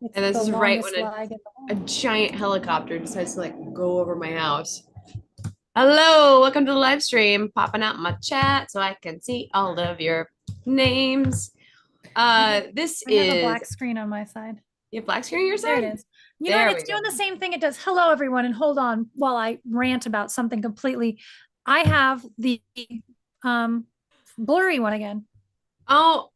It's And this the is right longest when lag in the a world. giant helicopter decides to like go over my house. Hello, welcome to the live stream. Popping out my chat so I can see all of your names. I have This I have a is black screen on my side. you have black screen on your There it side? is. You know what? There we It's go. doing the same thing it does. Hello, everyone, and hold on while I rant about something completely. I have the um blurry one again. Oh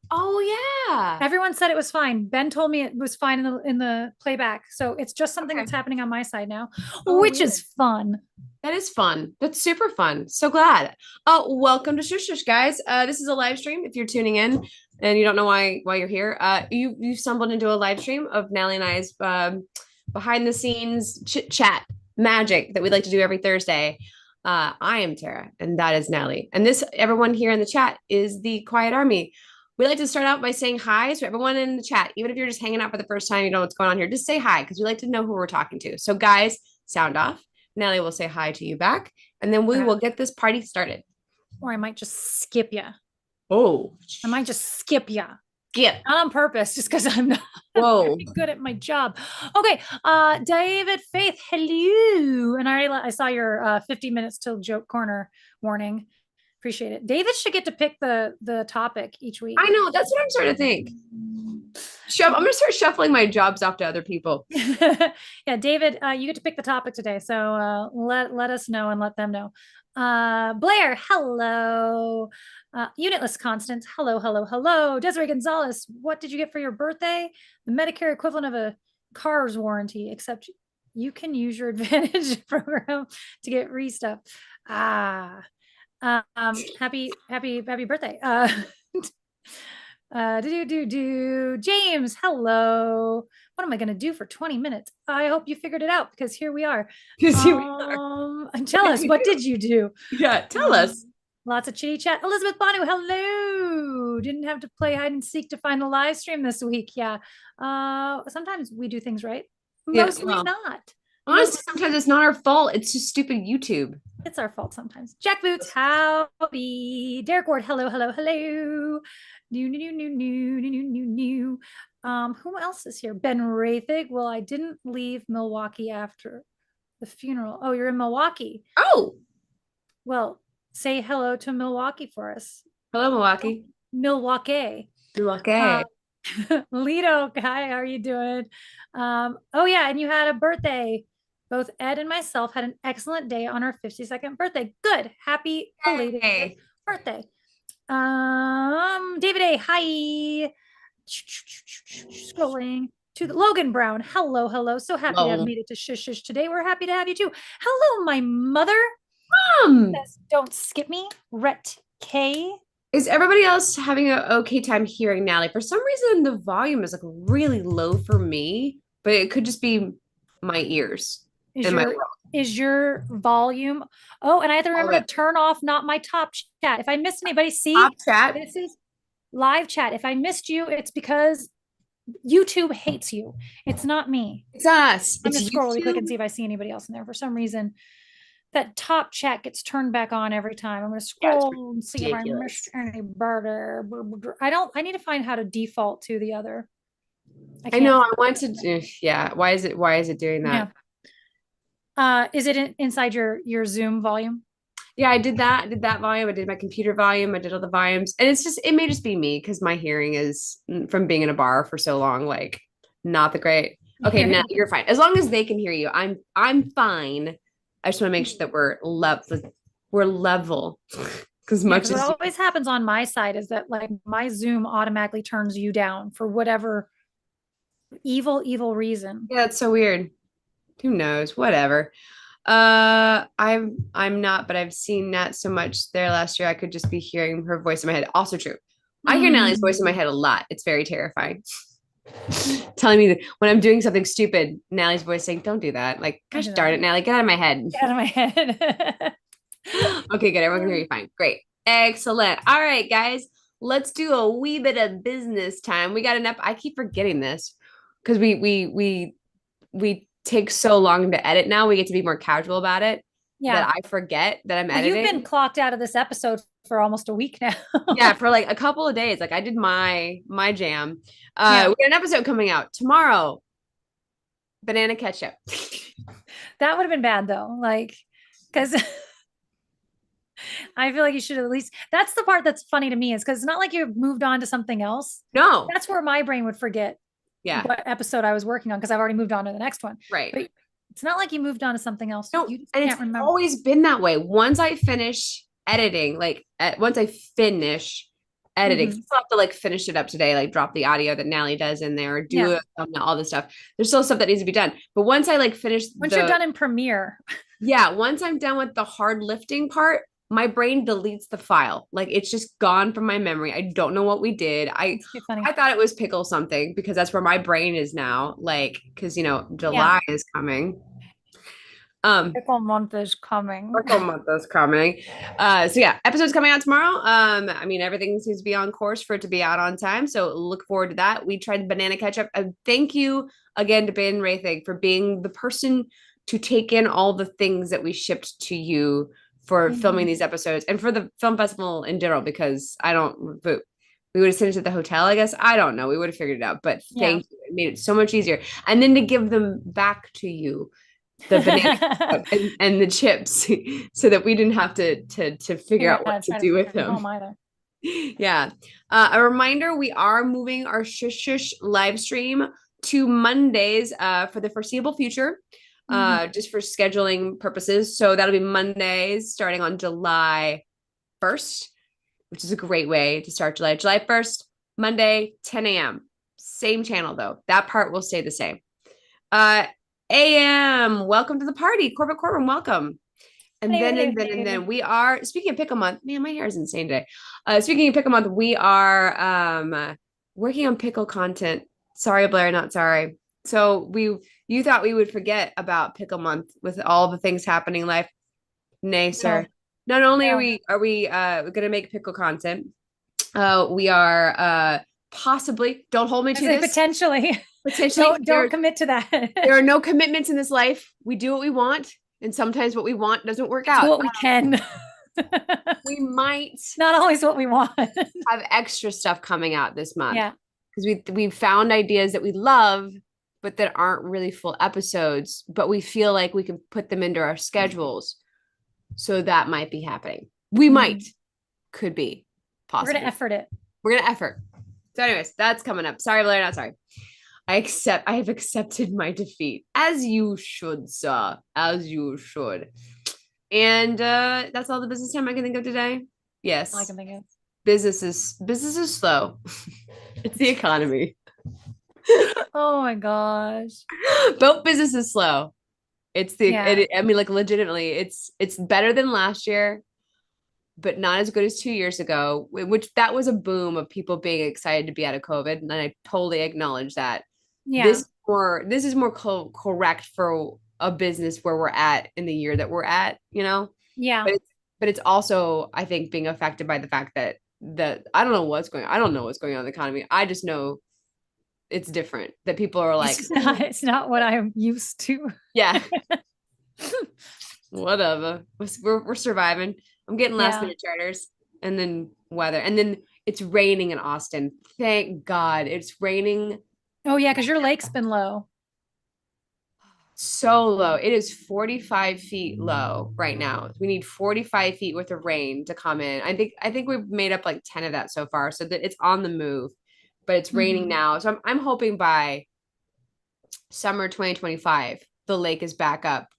yeah. Everyone said it was fine. Ben told me it was fine in the playback. So it's just something Okay. that's happening on my side now, Oh, which is weird. fun. That is fun. That's super fun. So glad. Oh, welcome to Shush Shush, guys. This is a live stream. If you're tuning in and you don't know why you're here, you stumbled into a live stream of Natalie and I's behind the scenes chit chat magic that we like to do every Thursday. I am Tara, and that is Natalie. And this everyone here in the chat is the Quiet Army. We like to start out by saying hi to everyone in the chat. Even if you're just hanging out for the first time, you know what's going on here. Just say hi because we like to know who we're talking to. So, guys, sound off. Nellie will say hi to you back, and then we Okay. will get this party started. Or I might just skip you. Oh, I might just skip you. skip. Not on purpose, just because I'm not Whoa. very good at my job. Okay, David Faith, hello. And I saw your 50 minutes till joke corner warning. Appreciate it. David should get to pick the topic each week. I know. That's what I'm starting to think. I'm going to start shuffling my jobs off to other people. Yeah, David, you get to pick the topic today. So let us know and let them know. Blair, hello. Unitless Constance, hello, hello, hello. Desiree Gonzalez, what did you get for your birthday? The Medicare equivalent of a car's warranty, except you can use your Advantage program to get restuff. Ah, happy birthday. James, hello. What am I going to do for 20 minutes? I hope you figured it out because here we are. Because here we are. Tell us, what did you do? Yeah, tell Um, us. Lots of chitty chat. Elizabeth Bonu, hello. Didn't have to play hide and seek to find the live stream this week. Yeah. Sometimes we do things right. Yeah, Mostly well, not. honestly, sometimes it's not our fault. It's just stupid YouTube. It's our fault sometimes. Jack Boots, howdy. Derek Ward, hello, hello, hello. New. Who else is here? Ben Rathig. Well, I didn't leave Milwaukee after the funeral. Oh, you're in Milwaukee. Oh, Well, say hello to Milwaukee for us. hello, Milwaukee. Milwaukee. Milwaukee. Lido, hi, how are you doing? Oh yeah, and you had a birthday. Both Ed and myself had an excellent day on our 52nd birthday. Good. Happy belated Hey. birthday. David A, hi. Scrolling to the Logan Brown. Hello, hello. So happy to have Hello. made it to Shush Shush today. We're happy to have you too. Hello, my mother. Says, don't skip me. Rhett K. Is everybody else having an okay time hearing Natalie? For some reason, the volume is like really low for me, but it could just be my ears Is and my your world. is your volume? Oh, and I have to All remember to that turn off not my top chat. If I missed anybody, top see, chat. this is live chat. If I missed you, it's because YouTube hates you. It's not me. It's us. I'm It's gonna scroll really quick YouTube. and see if I see anybody else in there. For some reason, that top chat gets turned back on every time. I'm gonna Yeah, it's scroll and see if I missed ridiculous. anybody. I don't. I need to find how to default to the other. I I know. can't. I want to. Yeah. Why is it doing that? Yeah. Is it inside your Zoom volume? Yeah, I did that. I did that volume. I did my computer volume. I did all the volumes, and it may just be me because my hearing is from being in a bar for so long, like not the great. Okay, now Hearing. you're fine. As long as they can hear you, I'm fine. I just want to make sure that we're level as Yeah, much because what as you. always happens on my side is that like my Zoom automatically turns you down for whatever evil reason. Yeah, it's so weird. Who knows? Whatever. I'm not, but I've seen Nat so much there last year. I could just be hearing her voice in my head. Also true. I hear Natalie's voice in my Mm. head a lot. It's very terrifying. Telling me that when I'm doing something stupid, Natalie's voice saying, "Don't do that." Like, Don't gosh do darn that. it, Natalie, get out of my head. Get out of my head. Okay, good. Everyone can hear you fine. Great. Excellent. All right, guys. Let's do a wee bit of business time. We got enough. I keep forgetting this because we take so long to edit now. We get to be more casual about it that Yeah. I forget that I'm Well, you've been editing. clocked out of this episode for almost a week now. Yeah, for like a couple of days. Like I did my jam. Yeah. We got an episode coming out tomorrow. Banana ketchup. That would have been bad though. Like, because I feel like you should at least, that's the part that's funny to me is because it's not like you've moved on to something else. No. That's where my brain would forget Yeah. what episode I was working on because I've already moved on to the next one. Right. But it's not like you moved on to something else. No, You just and it's can't remember. always been that way. Once I finish editing, once I finish editing, Mhm. still have to like finish it up today, like drop the audio that Natalie does in there, do Yeah. it, all this stuff. There's still stuff that needs to be done. But once I like finish Once you're done in Premiere, yeah, once I'm done with the hard lifting part, my brain deletes the file. Like it's just gone from my memory. I don't know what we did. it's too funny. I thought it was pickle something because that's where my brain is now. Like, because Yeah. July is coming. Pickle month is coming. Pickle month is coming. So yeah, episode's coming out tomorrow. I mean, everything seems to be on course for it to be out on time. So look forward to that. We tried banana ketchup. Thank you again to Ben Rathig for being the person to take in all the things that we shipped to you for filming these episodes and for the film festival in general, because but we would have sent it to the hotel, I guess. I don't know. We would have figured it out, but Yeah. thank you. It made it so much easier. And then to give them back to you, the banana and the chips, so that we didn't have to figure out what to do with them. Yeah. A reminder, we are moving our Shush Shush live stream to Mondays for the foreseeable future, just for scheduling purposes. So that'll be Mondays starting on July 1st, which is a great way to start July. July 1st, Monday, 10 a.m. Same channel though. That part will stay the same. AM, welcome to the party. Corporate Courtroom, welcome. And then we are, speaking of Pickle Month, man, my hair is insane today. Speaking of Pickle Month, we are working on pickle content. Sorry, Blair, not sorry. So you thought we would forget about Pickle Month with all the things happening in life. Nay, sir. Not only are we gonna make pickle content, we are possibly, don't hold me to this. Potentially. Don't commit to that. There are no commitments in this life. We do what we want, and sometimes what we want doesn't work out. Do what we can. We might not always what we want. have extra stuff coming out this month. Yeah. Because we found ideas that we love, but that aren't really full episodes, but we feel like we can put them into our schedules. So that might be happening. We could be possible. We're gonna effort it. We're gonna effort. So anyways, that's coming up. Sorry, Blair, not sorry. I have accepted my defeat, as you should, sir, as you should. And that's all the business time I can think of today. Yes, all I can think of. Business is slow. It's the economy. Oh my gosh. Both business is slow. It's I mean, like legitimately, it's better than last year, but not as good as 2 years ago, which that was a boom of people being excited to be out of COVID. And I totally acknowledge that. Yeah. This is more correct for a business where we're at in the year that we're at, Yeah. But it's also, I think, being affected by the fact that I don't know what's going on. I don't know what's going on in the economy. I just know it's different, that people are like, it's not what I'm used to. Yeah. Whatever. We're surviving. I'm getting last minute charters, and then weather, and then it's raining in Austin. Thank God it's raining. Oh yeah, because your lake's been low. So low. It is 45 feet low right now. We need 45 feet worth of rain to come in. I think we've made up like 10 of that so far, so that it's on the move, but it's raining now. So I'm hoping by summer 2025 the lake is back up,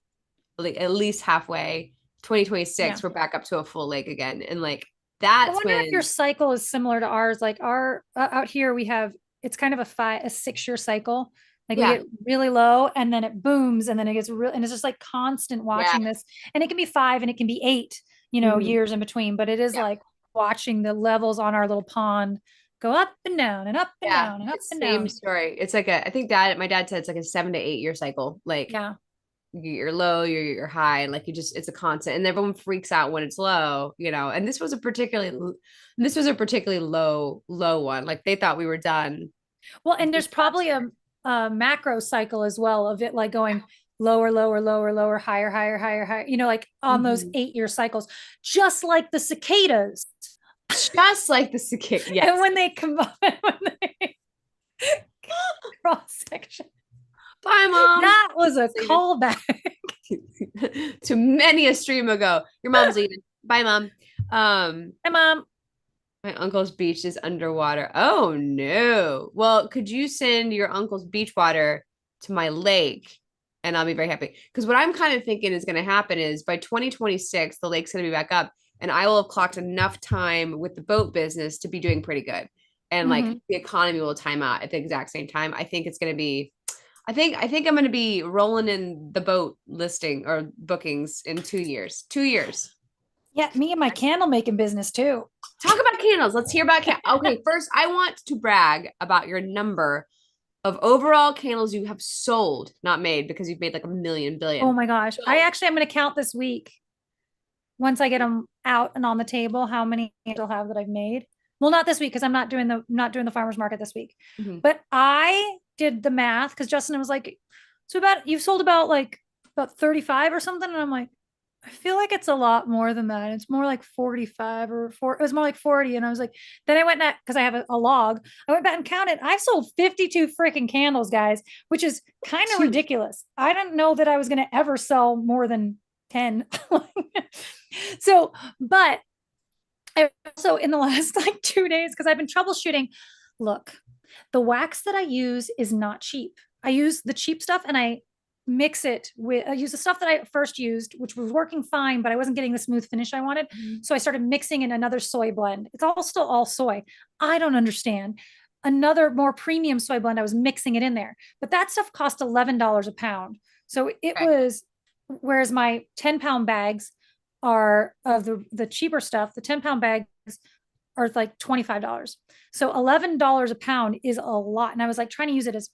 like at least halfway. 2026 we're back up to a full lake again, and like that's I wonder if your cycle is similar to ours. Like our out here we have, it's kind of a 6-year cycle. Like we get really low and then it booms and then it gets real, and it's just like constant watching this. And it can be 5 and it can be 8, years in between, but it is like watching the levels on our little pond go up and down and up and down and up and down. Same story. It's like I think my dad said it's like a 7 to 8 year cycle. Like you're low, you're high, and like it's a constant, and everyone freaks out when it's low, and this was a particularly low one. Like they thought we were done. Well, and there's probably a macro cycle as well of it, like going lower, higher, higher, like on those 8-year cycles, just like the cicadas. Just like the cicada. Yes. And when they combine, when they cross section. Bye, mom. That was a callback. To many a stream ago. Your mom's leaving. Bye, mom. Hi, Mom. My uncle's beach is underwater. Oh no. Well, could you send your uncle's beach water to my lake? And I'll be very happy. Because what I'm kind of thinking is going to happen is by 2026, the lake's going to be back up, and I will have clocked enough time with the boat business to be doing pretty good. And like Mhm. the economy will time out at the exact same time. I think it's going to be I think I'm going to be rolling in the boat listing or bookings in 2 years. 2 years. Yeah, me and my candle making business too. Talk about candles. Let's hear about Okay, first I want to brag about your number of overall candles you have sold, not made, because you've made like a million Oh billion. my gosh. I'm going to count this week once I get them out and on the table how many candles I'll have that I've made. Well, not this week because I'm not doing the farmers market this week. Mhm. But I did the math because Justin was like, so you've sold about 35 or something. And I'm like, I feel like it's a lot more than that. It's more like 45 or it was more like 40. And I was like, then I went back because I have a log. I went back and counted. I've sold 52 freaking candles, guys, which is kind of ridiculous. I didn't know that I was going to ever sell more than 10. So, but I also in the last like 2 days, because I've been troubleshooting, look, the wax that I use is not cheap. I use the cheap stuff and I use the stuff that I first used, which was working fine, but I wasn't getting the smooth finish I wanted. So I started mixing in another soy blend. It's all still all soy. I don't understand. Another more premium soy blend, I was mixing it in there, but that stuff cost $11 a pound. So it Okay. was, whereas my 10-pound bags are of the cheaper stuff, the 10-pound bags are like $25. So $11 a pound is a lot. And I was like trying to use it as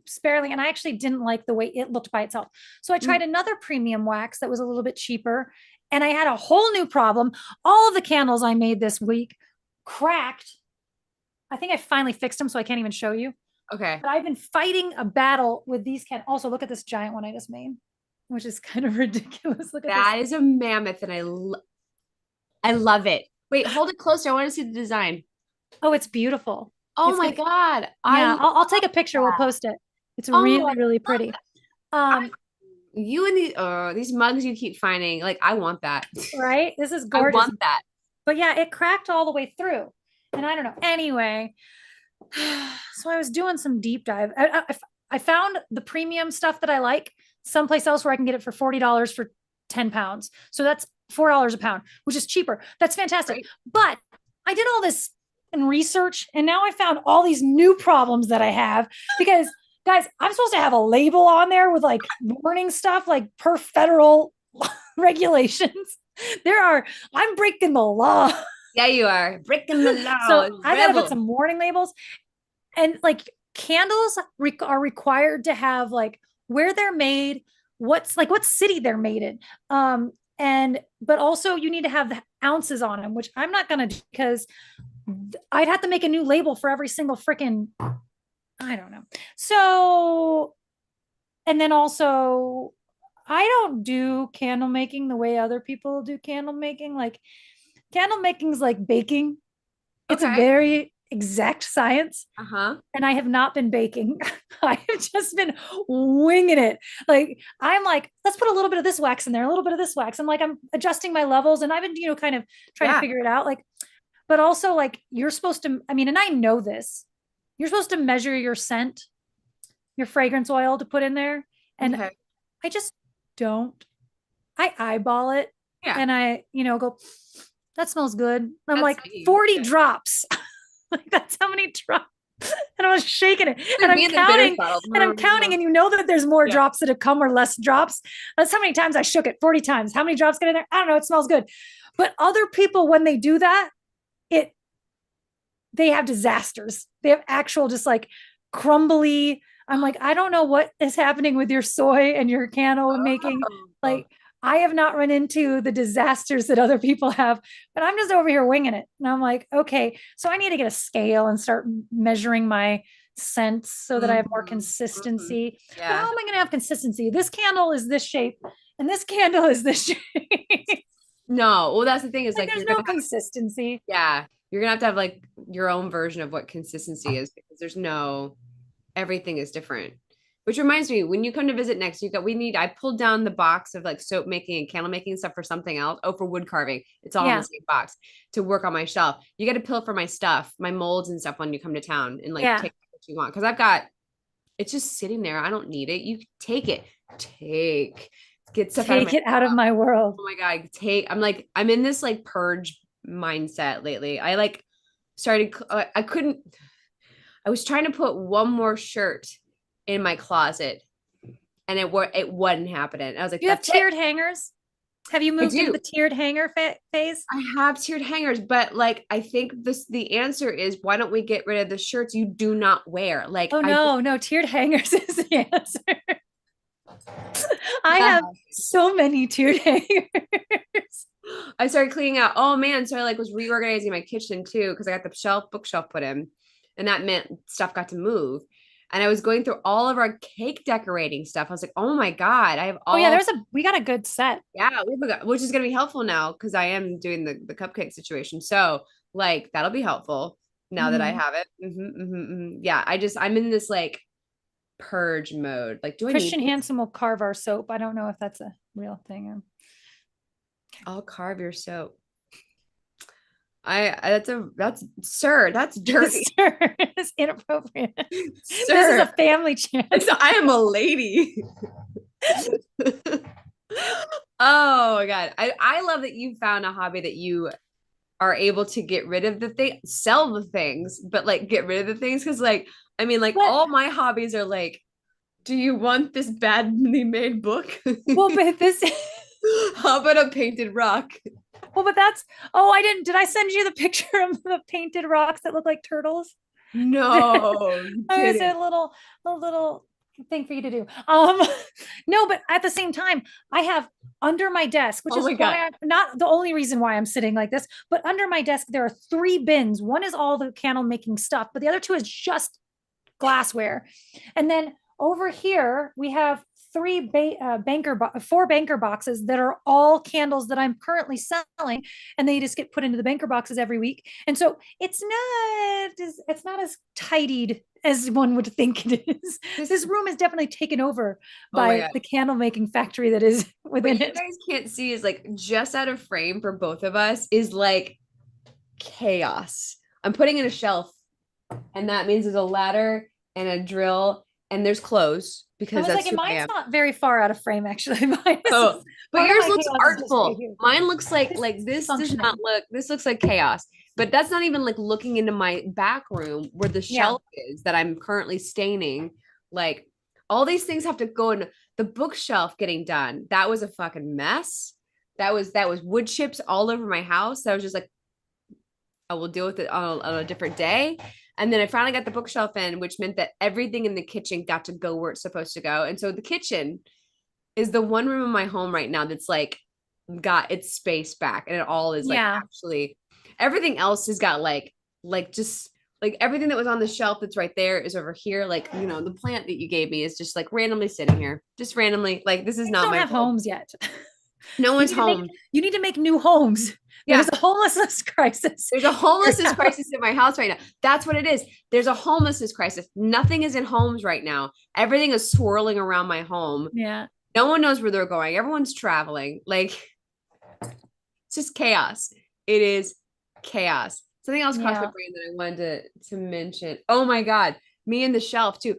sparingly. And I actually didn't like the way it looked by itself. So I tried another premium wax that was a little bit cheaper. And I had a whole new problem. All of the candles I made this week cracked. I think I finally fixed them, so I can't even show you. Okay. But I've been fighting a battle with these candles. Also, look at this giant one I just made, which is kind of ridiculous. Look at That this. is a mammoth, and I love it. Wait, hold it closer. I want to see the design. Oh, it's beautiful. Oh It's my gonna, God. I yeah, love I'll take a picture. We'll that. post it. It's Oh, really, really I love pretty. that. I, Um, you and these mugs you keep finding, like I want that. right? This is I gorgeous. want that. But yeah, it cracked all the way through. And I don't know. Anyway, so I was doing some deep dive. I found the premium stuff that I like someplace else where I can get it for $40 for 10 pounds. So that's $4 a pound, which is cheaper. That's fantastic. Right? But I did all this in research and now I found all these new problems that I have because guys, I'm supposed to have a label on there with like warning stuff like per federal regulations. I'm breaking the law. Yeah, you are breaking the law. So I got to put Rebel. some warning labels and like candles are required to have like where they're made, what city they're made in. And but also you need to have the ounces on them, which I'm not gonna do because I'd have to make a new label for every single freaking I don't know. So and then also I don't do candle making the way other people do candle making. Like candle making is like baking. It's a Okay. very exact science. Uh-huh. And I have not been baking. I have just been winging it. Like I'm like, let's put a little bit of this wax in there, a little bit of this wax. I'm adjusting my levels, and I've been, kind of trying to Yeah. figure it out. Like, but also like you're supposed to. I mean, and I know this. You're supposed to measure your scent, your fragrance oil to put in there, and Okay. I just don't. I eyeball it, Yeah. and I, go. That smells good. I'm That's like me. 40 Yeah. drops. Like that's how many drops. And I was shaking it. They're me in the bitters bottle. And I'm counting, and you know that there's more Yeah. drops that have come or less drops. That's how many times I shook it. 40 times. How many drops get in there? I don't know. It smells good. But other people, when they do that, they have disasters. They have actual just like crumbly. I'm like, I don't know what is happening with your soy and your candle making. Oh. Like, I have not run into the disasters that other people have, but I'm just over here winging it. And I'm like, okay, so I need to get a scale and start measuring my scents so that I have more consistency. Yeah. But how am I going to have consistency? This candle is this shape and this candle is this shape. No, well, that's the thing is like there's you're no gonna consistency. yeah, you're gonna have to have like your own version of what consistency is because everything is different. Which reminds me, when you come to visit next, I pulled down the box of like soap making and candle making stuff for something else. Oh, for wood carving. It's all in the Yeah. same box to work on my shelf. You got to pill for my stuff, my molds and stuff when you come to town and like Yeah. take what you want. Cause it's just sitting there. I don't need it. You take it. Get stuff out of my, Take it out of my world. oh my God, I'm in this like purge mindset lately. I like started, I was trying to put one more shirt in my closet and it wasn't happening. I was like, You have that's it. tiered hangers? Have you I moved into do. the tiered hanger phase? I have tiered hangers, but like I think the answer is why don't we get rid of the shirts you do not wear? Like Oh I just no, tiered hangers is the answer. I yeah. have so many tiered hangers. I started cleaning out. Oh man, so I like was reorganizing my kitchen too because I got the bookshelf put in, and that meant stuff got to move. And I was going through all of our cake decorating stuff. I was like, oh my God, I have Oh yeah, all we got a good set. yeah, which is gonna be helpful now because I am doing the cupcake situation. So like that'll be helpful now that I Mhm. have it. Yeah, I'm in this like purge mode. Like, do I need Christian this? Hansen will carve our soap. I don't know if that's a real thing. I'll carve your soap. That's sir, that's dirty. Sir, it's inappropriate. This is Sir, a family channel. I am a lady. Oh my God. I love that you found a hobby that you are able to get rid of the thing, sell the things, but like get rid of the things. Cause like, I mean, like But all my hobbies are like, do you want this badly made book? well, but this How about a painted rock? well, but that's I didn't did I send you the picture of the painted rocks that look like turtles? No, you Oh, it's didn't. a little thing for you to do. No, but at the same time, I have under my desk, which Oh is my God. why I'm not the only reason why I'm sitting like this, but under my desk, there are three bins. One is all the candle making stuff, but the other two is just glassware. And then over here, we have four banker boxes that are all candles that I'm currently selling, and they just get put into the banker boxes every week. And so it's not as tidied as one would think it is. This This, room is definitely taken over oh my by God. the candle making factory that is What within you it. guys can't see is like just out of frame for both of us is like chaos. I'm putting in a shelf, and that means there's a ladder and a drill, and there's clothes I because was like, that's and who I mine's am. not very far out of frame, actually. Mine Oh, is but part of yours my looks chaos is just right artful. here. Mine looks like This is this does functioning. not look. This looks like chaos. But that's not even like looking into my back room where the Yeah. shelf is that I'm currently staining. Like all these things have to go in the bookshelf getting done. That was a fucking mess. That was wood chips all over my house. That was just like I will deal with it on a different day. And then I finally got the bookshelf in, which meant that everything in the kitchen got to go where it's supposed to go. And so the kitchen is the one room in my home right now that's like got its space back and it all is like Yeah. actually everything else has got like just like everything that was on the shelf that's right there is over here. Like, the plant that you gave me is just like randomly sitting here. Just randomly. Like this is Things not don't my have world. homes yet. No You one's need to make home. you need to make new homes. There's Yeah. a homelessness crisis. There's a homelessness crisis in my house right now. That's what it is. There's a homelessness crisis. Nothing is in homes right now. Everything is swirling around my home. Yeah. No one knows where they're going. Everyone's traveling. Like it's just chaos. It is chaos. Something else crossed my Yeah. brain that I wanted to mention. Oh my God. Me and the shelf too.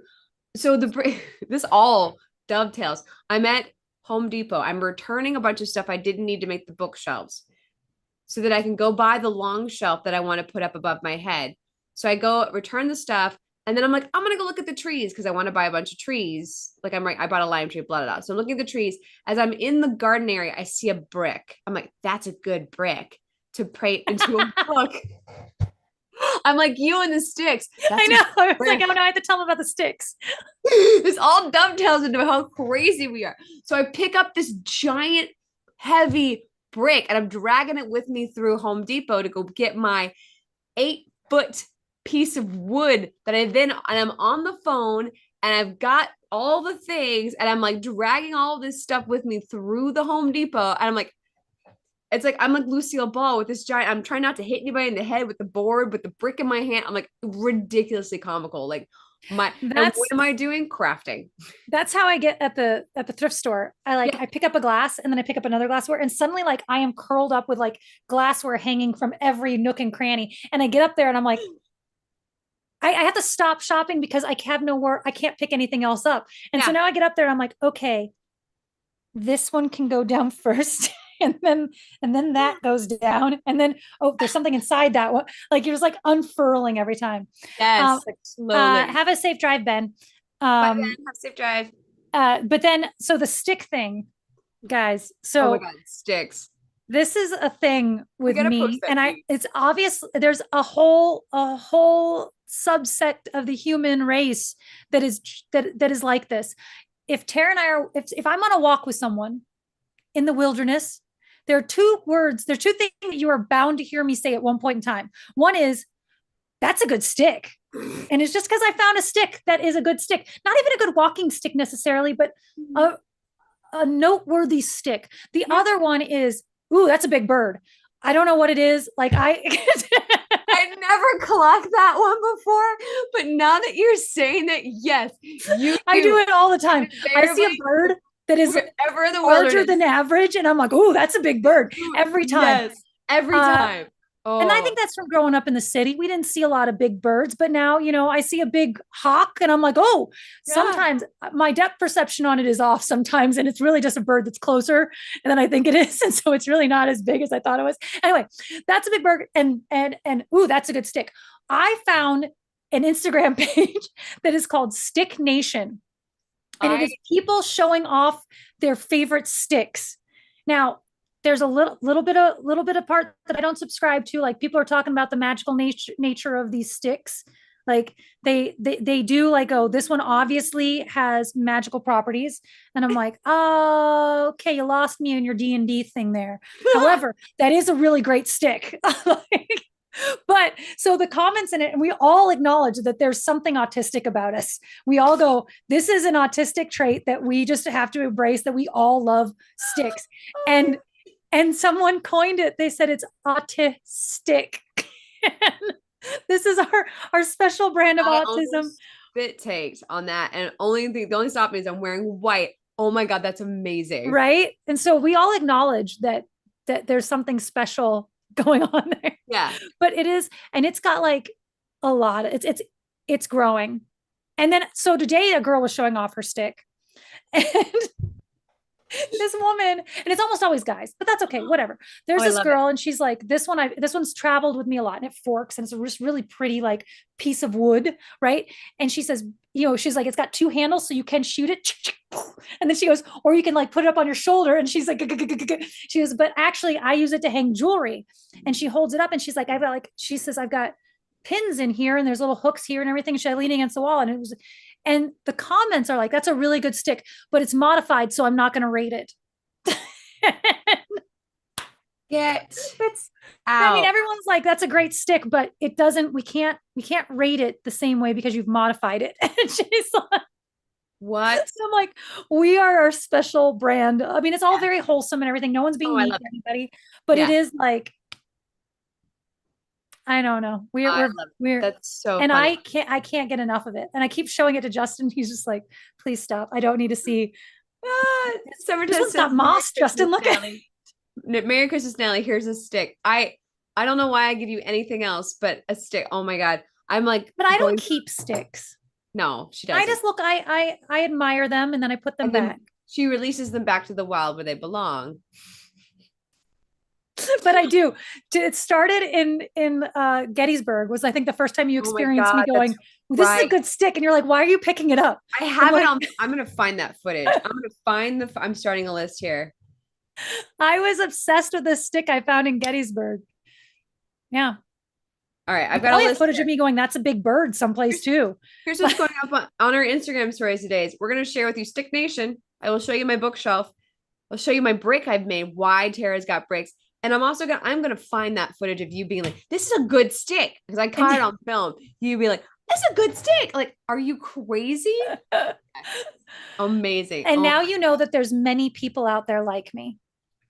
So this all dovetails. I'm at Home Depot. I'm returning a bunch of stuff I didn't need to make the bookshelves so that I can go buy the long shelf that I want to put up above my head. So I go return the stuff. And then I'm like, I'm gonna go look at the trees because I want to buy a bunch of trees. Like I bought a lime tree, blah, blah, blah. So I'm looking at the trees. As I'm in the garden area, I see a brick. I'm like, that's a good brick to pray into a book. I'm like, you and the sticks. I That's a know. I was brick. like, oh no, I have to tell them about the sticks. This all dovetails into how crazy we are. So I pick up this giant, heavy brick and I'm dragging it with me through Home Depot to go get my 8-foot piece of wood and I'm on the phone and I've got all the things and I'm like dragging all this stuff with me through the Home Depot. And I'm like, it's like I'm like Lucille Ball with this giant. I'm trying not to hit anybody in the head with the board, with the brick in my hand. I'm like ridiculously comical. Like, And what am I doing? Crafting. That's how I get at the thrift store. Yeah. I pick up a glass and then I pick up another glassware and suddenly like I am curled up with like glassware hanging from every nook and cranny. And I get up there and I'm like, I have to stop shopping because I have nowhere, I can't pick anything else up. And so now I get up there and I'm like, okay, this one can go down first. And then that goes down. And then there's something inside that one. Like you're just like unfurling every time. Yes, like slowly. Have a safe drive, Ben. Bye, Ben. Have a safe drive. But then so the stick thing, guys. So oh my God, sticks. This is a thing with me, and feed. it's obvious there's a whole subset of the human race that is like this. If Tara and I are if I'm on a walk with someone in the wilderness, there are two things that you are bound to hear me say at one point in time. One is, that's a good stick. And it's just because I found a stick that is a good stick. Not even a good walking stick necessarily, but a noteworthy stick. The other one is, ooh, that's a big bird. I don't know what it is. Like I never clocked that one before, but now that you're saying that, yes, I do it all the time. I see a bird that is larger than average, and I'm like, oh, that's a big bird every time. Yes, every time. And I think that's from growing up in the city. We didn't see a lot of big birds, but now, I see a big hawk and I'm like, oh, sometimes my depth perception on it is off sometimes. And it's really just a bird that's closer than I think it is. And so it's really not as big as I thought it was. Anyway, that's a big bird. And ooh, that's a good stick. I found an Instagram page that is called Stick Nation. And it is people showing off their favorite sticks. Now, there's a little bit of part that I don't subscribe to. Like people are talking about the magical nature of these sticks. Like they do like, oh, this one obviously has magical properties. And I'm like, oh, okay, you lost me in your D&D thing there. However, that is a really great stick. But so the comments in it, and we all acknowledge that there's something autistic about us. We all go, this is an autistic trait that we just have to embrace, that we all love sticks. And someone coined it. They said it's autistic. This is our special brand of autism. Spit takes on that. And the only stop me is I'm wearing white. Oh my God, that's amazing. Right. And so we all acknowledge that there's something special going on there. Yeah. But it is, and it's got like a lot. It's growing. And then so today a girl was showing off her stick. And this woman, and it's almost always guys, but that's okay, whatever. There's this girl and she's like, this one's traveled with me a lot, and it forks, and it's a really pretty like piece of wood, right? And she says, she's like, it's got two handles so you can shoot it. And then she goes, or you can like put it up on your shoulder. And she's like, she goes, but actually I use it to hang jewelry. And she holds it up and she's like, she says, I've got pins in here and there's little hooks here and everything. She's leaning against the wall, and the comments are like, that's a really good stick, but it's modified, so I'm not going to rate it. I mean, everyone's like, that's a great stick, but it doesn't, we can't rate it the same way because you've modified it. And she's like, what? So I'm like, we are our special brand. I mean, it's all very wholesome and everything. No one's being mean to anybody, but it is like, I don't know. We're that's so and funny. I can't get enough of it. And I keep showing it to Justin. He's just like, please stop. I don't need to see. This one's not moss, Justin. Look at it. Merry Christmas, Natalie. Here's a stick. I don't know why I give you anything else but a stick. Oh my God. I'm like, but I don't keep sticks. No, she doesn't. I just look, I admire them and then I put them back. She releases them back to the wild where they belong. But I do. It started in Gettysburg was, I think, the first time you experienced me going, this is a good stick. And you're like, why are you picking it up? I have it on. I'm going to find that footage. I'm going to find I'm starting a list here. I was obsessed with this stick I found in Gettysburg. Yeah. All right. I've got a footage of me going, that's a big bird someplace too. Here's what's going up on our Instagram stories today. We're going to share with you Stick Nation. I will show you my bookshelf. I'll show you my brick I've made, why Tara's got bricks. And I'm going to find that footage of you being like, this is a good stick. Because I caught it on film. You'd be like, that's a good stick. Like, are you crazy? Amazing. And now you know that there's many people out there like me.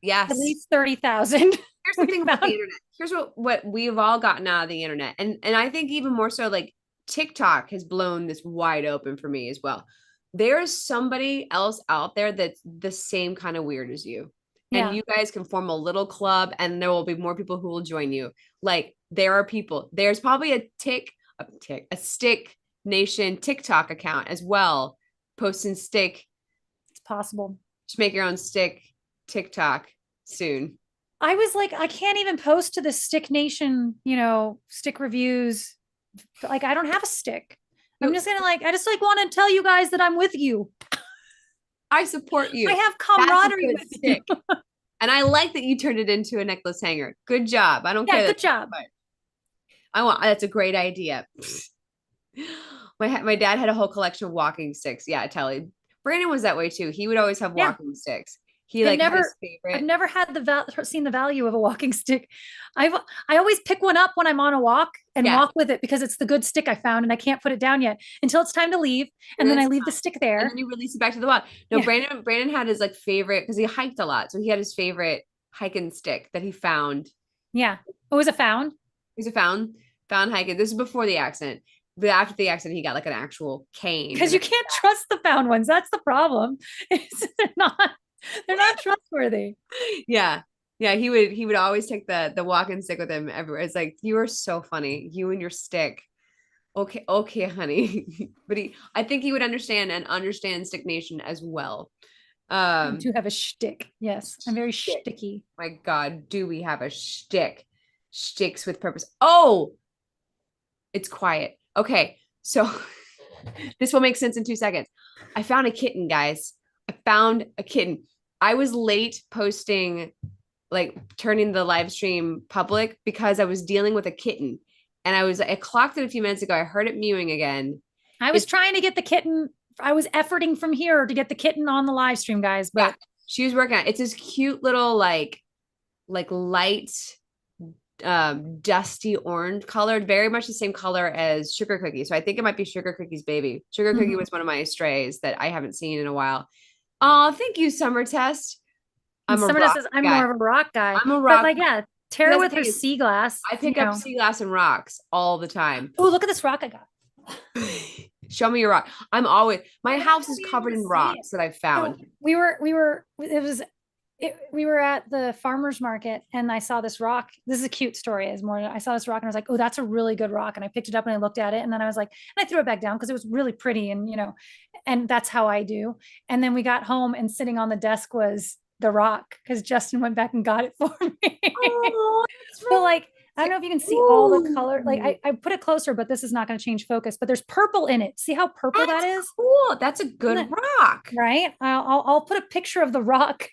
Yes. At least 30,000. Here's the thing about the internet. Here's what we've all gotten out of the internet. And I think even more so, like, TikTok has blown this wide open for me as well. There's somebody else out there that's the same kind of weird as you. And Yeah. you guys can form a little club and there will be more people who will join you. Like there are people, there's probably a Stick Nation TikTok account as well, posting stick. It's possible. Just make your own stick TikTok soon. I was like, I can't even post to the Stick Nation, stick reviews. Like, I don't have a stick. I'm just gonna I just want to tell you guys that I'm with you. I support you. I have camaraderie with stick. You. And I like that you turned it into a necklace hanger. Good job. I don't care. Good job. That's a great idea. My dad had a whole collection of walking sticks. Yeah, Natalie. Brandon was that way too. He would always have walking sticks. He had his favorite. I've never had seen the value of a walking stick. I always pick one up when I'm on a walk and walk with it because it's the good stick I found and I can't put it down yet until it's time to leave. And then I leave the stick there. And then you release it back to the walk. No, Brandon had his favorite because he hiked a lot. So he had his favorite hiking stick that he found. Yeah. Oh, was it found? It was a found hiking. This is before the accident. But after the accident, he got an actual cane. Because you can't trust the found ones. That's the problem. They're not trustworthy. Yeah. He would always take the walking stick with him everywhere. It's like, you are so funny. You and your stick. Okay, honey. But I think he would understand Stick Nation as well. You do have a shtick. Yes. I'm very shticky. My God, do we have a shtick? Shticks with purpose. Oh, it's quiet. Okay. So this will make sense in 2 seconds. I found a kitten, guys. I found a kitten. I was late posting, turning the live stream public because I was dealing with a kitten. And I clocked it a few minutes ago. I heard it mewing again. I was trying to get the kitten. I was efforting from here to get the kitten on the live stream, guys. But she was working on it. It's this cute little light dusty orange colored, very much the same color as Sugar Cookie. So I think it might be Sugar Cookie's baby. Sugar Cookie was one of my strays that I haven't seen in a while. Oh, thank you, Summer Test. Summer Test says I'm more of a rock guy. I'm a rock. But Tara with her sea glass. I pick up sea glass and rocks all the time. Oh, look at this rock I got. Show me your rock. My house is covered in rocks that I've found. So we were at the farmer's market and I saw this rock. This is a cute story. I saw this rock and I was like, oh, that's a really good rock. And I picked it up and I looked at it. And then I was like, and I threw it back down because it was really pretty. And, and that's how I do. And then we got home and sitting on the desk was the rock because Justin went back and got it for me. Oh, so I don't know if you can see all the color. I put it closer, but this is not going to change focus. But there's ppurple in it. See how purple that is? Cool. That's a good rock, right? I'll put a picture of the rock.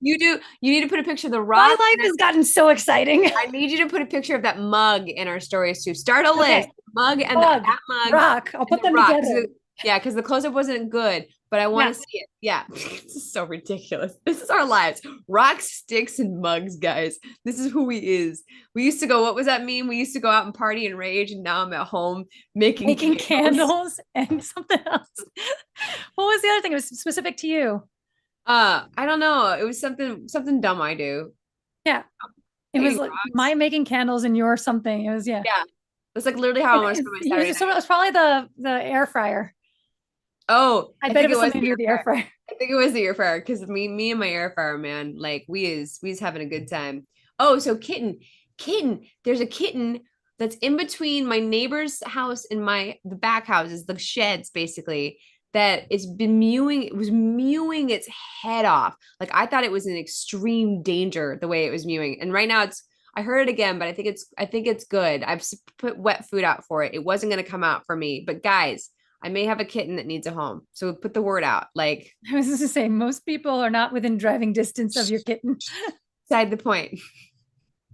You do. You need to put a picture of the rock. My life has gotten so exciting. I need you to put a picture of that mug in our stories too. Start a list. Mug and that mug. Rock. I'll put them together. Yeah, because the close-up wasn't good, but I want to see it. Yeah, this is so ridiculous. This is our lives. Rocks, sticks, and mugs, guys. This is who we is. We used to go, what was that meme? We used to go out and party and rage, and now I'm at home making candles and something else. What was the other thing? It was specific to you. I don't know. It was something dumb I do. Yeah. It was my making candles and your something. It was, yeah. Yeah. That's literally how I want to spend my Saturday night. It was probably the air fryer. Oh, I bet it was something to do with the air fryer. I think it was the air fryer because me and my air fryer, man, we is having a good time. Oh, so kitten. There's a kitten that's in between my neighbor's house and the back houses, the sheds, basically. That it's been mewing. It was mewing its head off. I thought it was in extreme danger the way it was mewing, and right now I heard it again, but I think it's good. I've put wet food out for it. It wasn't going to come out for me, but guys. I may have a kitten that needs a home. So put the word out. I was just to say, most people are not within driving distance of your kitten. Beside the point.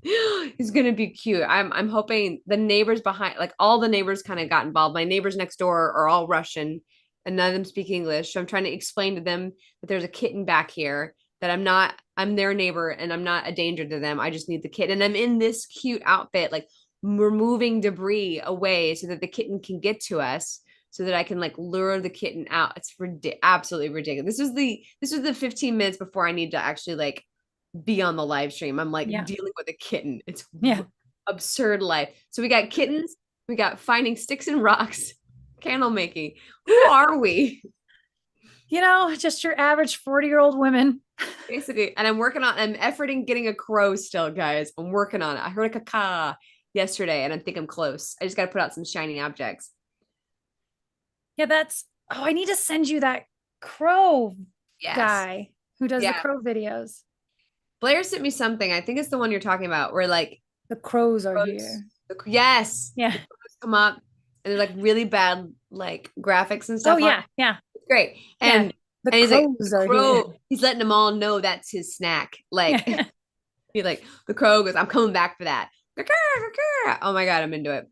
He's going to be cute. I'm hoping the neighbors behind, all the neighbors kind of got involved. My neighbors next door are all Russian and none of them speak English. So I'm trying to explain to them that there's a kitten back here, that I'm their neighbor and I'm not a danger to them. I just need the kitten. And I'm in this cute outfit, removing debris away so that the kitten can get to us. So that I can lure the kitten out. It's absolutely ridiculous. This was the 15 minutes before I need to actually be on the live stream. I'm dealing with a kitten. It's absurd life. So we got kittens, we got finding sticks and rocks, candle making. Who are we? Just your average 40-year-old women. Basically, and I'm efforting getting a crow still, guys. I'm working on it. I heard a caca yesterday, and I think I'm close. I just got to put out some shiny objects. Yeah, I need to send you that crow Yes. guy who does the Yeah. crow videos. Blair sent me something. I think it's the one you're talking about, where like The crows are crows, here. yes, Yeah. the crows come up and there's like really bad like graphics and Oh stuff on it. yeah, yeah, It's great. yeah. The And he's like, crows the are here. crow, he's letting them all know that's his snack. Like Yeah. he like the crow goes, I'm coming back for that. Oh my God, I'm into it.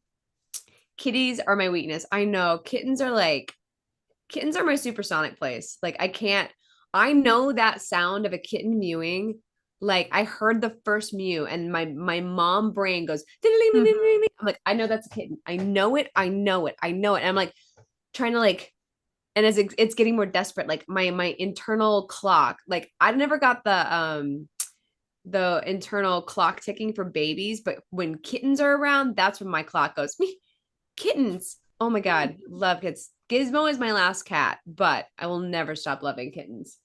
Kitties are my weakness. I know. Kittens are my supersonic place. Like I know that sound of a kitten mewing. Like I heard the first mew and my mom brain goes, Mhm. I'm like, I know that's a kitten. I know it. I know it. I know it. And I'm like trying to like, and as it's getting more desperate, like my internal clock, like I never got the internal clock ticking for babies, but when kittens are around, that's when my clock goes, me, kittens. Oh my God, love kids. Gizmo is my last cat, but I will never stop loving kittens.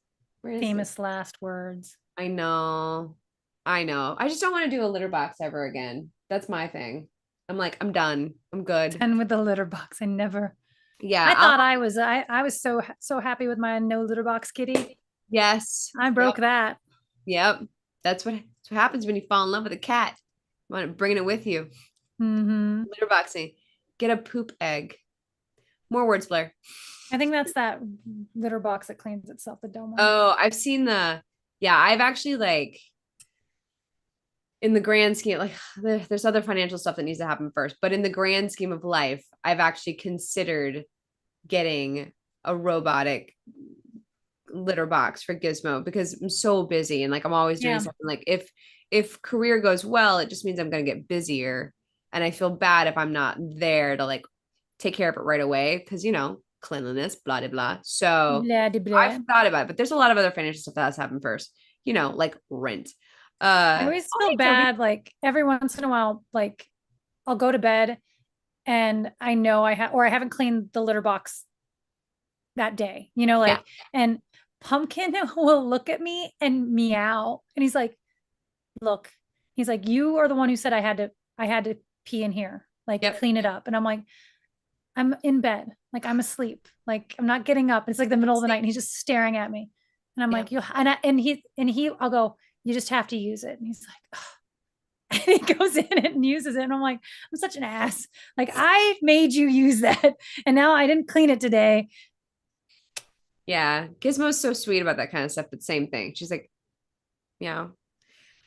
Where is it? Famous last words. I know. I know. I just don't want to do a litter box ever again. That's my thing. I'm like, I'm done. I'm good. 10 with the litter box. Yeah, I thought I was so happy with my no litter box kitty. yes. I Yep. broke that. Yep. That's what happens when you fall in love with a cat. You want to bring it with you. Hmm. Litter boxing. Get a poop egg. More words, Blair. I think that's that litter box that cleans itself, the Domo. Oh, yeah, I've actually like in the grand scheme, like there's other financial stuff that needs to happen first, but in the grand scheme of life, I've actually considered getting a robotic litter box for Gizmo because I'm so busy and like I'm always doing Yeah. something. Like if career goes well, it just means I'm going to get busier, and I feel bad if I'm not there to like take care of it right away because cleanliness, blah blah blah. So Blah, de I've blah. thought about it, but there's a lot of other financial stuff that has to happen first. Like rent. I always All feel these are bad, like every once in a while, like I'll go to bed and I know I haven't cleaned the litter box that day, yeah, and Pumpkin will look at me and meow. And look, he's like, you are the one who said I had to pee in here, like yep, clean it up. And I'm like, I'm in bed, like I'm asleep, like I'm not getting up. It's like the middle of the night and he's just staring at me. And I'm yep. like, I'll go, you just have to use it. And he's like, oh. And he goes in and uses it. And I'm like, I'm such an ass. Like I made you use that. And now I didn't clean it today. Yeah, Gizmo's so sweet about that kind of stuff, but same thing. She's like, yeah.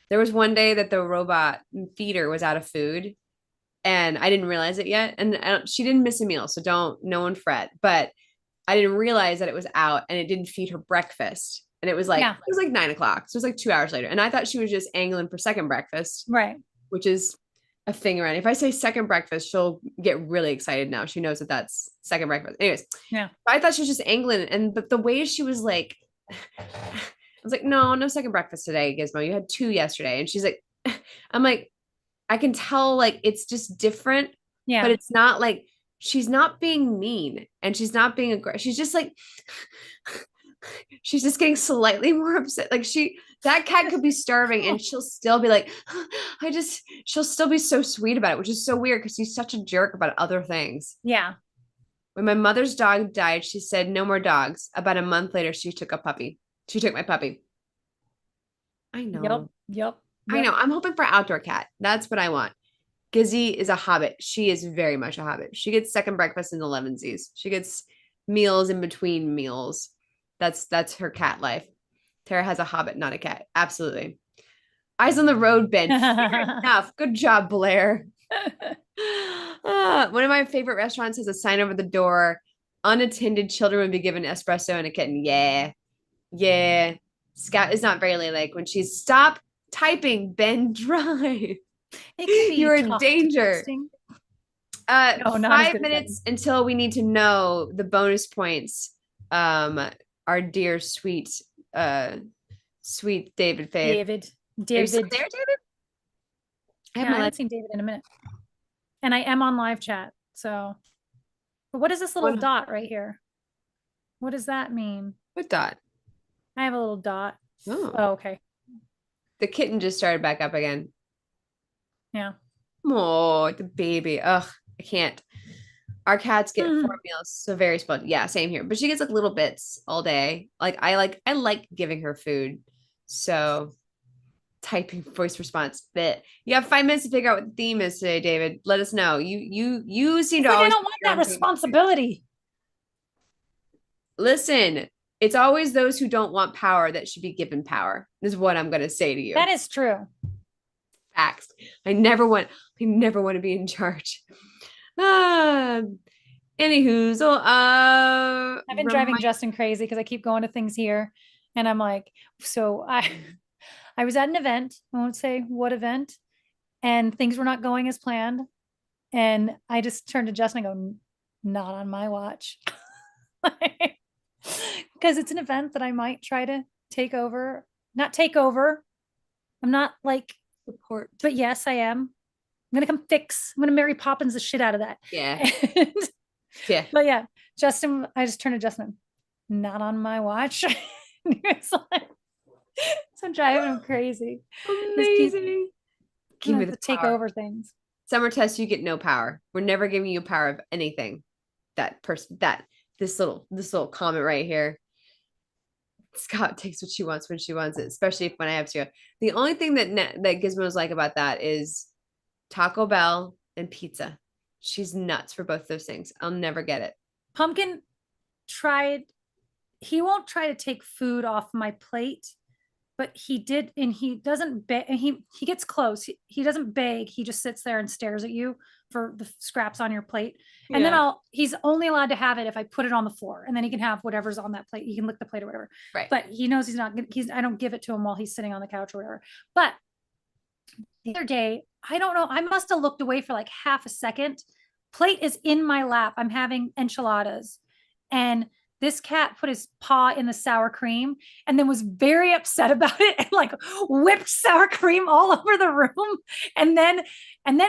There was one day that the robot feeder was out of food and I didn't realize it yet. And she didn't miss a meal, so no one fret. But I didn't realize that it was out and it didn't feed her breakfast. And Yeah. it was like 9 o'clock. So it was like 2 hours later. And I thought she was just angling for second breakfast, Right. which is a thing around. If I say second breakfast, she'll get really excited now. She knows that that's second breakfast. Anyways, Yeah. I thought she was just angling. But the way she was like, I was like, no second breakfast today, Gizmo. You had two yesterday. And she's like, I'm like, I can tell like it's just different, but Yeah. it's not like she's not being mean and she's not being aggressive. She's just like she's just getting slightly more upset. Like that cat could be starving and she'll still be like, she'll still be so sweet about it, which is so weird because she's such a jerk about other things. Yeah. When my mother's dog died, she said no more dogs. About a month later, she took a puppy. She took my puppy. I Yep. know. Yep. I know. Yep. I'm hoping for outdoor cat. That's what I want. Gizzy is a hobbit. She is very much a hobbit. She gets second breakfast in the elevensies. She gets meals in between meals. That's her cat life. Tara has a hobbit, not a cat. Absolutely. Eyes on the road, Ben. Fair enough. Good job, Blair. One of my favorite restaurants has a sign over the door. Unattended children would be given espresso and a kitten. Yeah. Yeah. Scout is not very like when she's stop typing, Ben, drive. It can be You're in tough to danger. texting. No, not as good as 5 minutes until we need to know the bonus points. Our dear sweet David Faith. David. Are you still David. there, David? I have Yeah, my I life. haven't seen David in a minute. And I am on live chat. So, but what is this little dot right here? What does that mean? What dot? I have a little dot. Oh, Oh, okay. the kitten just started back up again. Yeah. Oh, the baby. Ugh, I can't. Our cats get four Hmm. meals, so very spoiled. Yeah, same here. But she gets like little bits all day. I like giving her food. So typing voice response bit. You have 5 minutes to figure out what the theme is today, David. Let us know. You seem It's to like I always don't put want your that own theme. responsibility. Listen, it's always those who don't want power that should be given power, is what I'm gonna say to you. That is true. Facts. I never want to be in charge. Ah, anywho, so I've been driving Justin crazy because I keep going to things here. And I'm like, so I was at an event. I won't say what event, and things were not going as planned. And I just turned to Justin and go, not on my watch. Because it's an event that I might try to take over. Not take over. I'm not like, support. but yes, I am. I'm gonna come fix. I'm gonna Mary Poppins the shit out of that. Yeah. And, Yeah. but yeah, Justin, I just turned to Justin. Not on my watch. So I'm driving him crazy. Just Amazing. Give me the to take power. over things. Summer test, you get no power. We're never giving you power of anything. That person, that this little comment right here. Scott takes what she wants when she wants it, especially if when I have to. The only thing that Gizmo's like about that is Taco Bell and pizza. She's nuts for both those things. I'll never get it. Pumpkin tried, he won't try to take food off my plate, but he did, and he doesn't beg. He gets close. He doesn't beg. He just sits there and stares at you for the scraps on your plate. And then Yeah. he's only allowed to have it if I put it on the floor, and then he can have whatever's on that plate. He can lick the plate or whatever. Right. But he knows he's not. I don't give it to him while he's sitting on the couch or whatever. But the other day, I don't know. I must have looked away for like half a second. Plate is in my lap. I'm having enchiladas, and this cat put his paw in the sour cream and then was very upset about it and like whipped sour cream all over the room, and then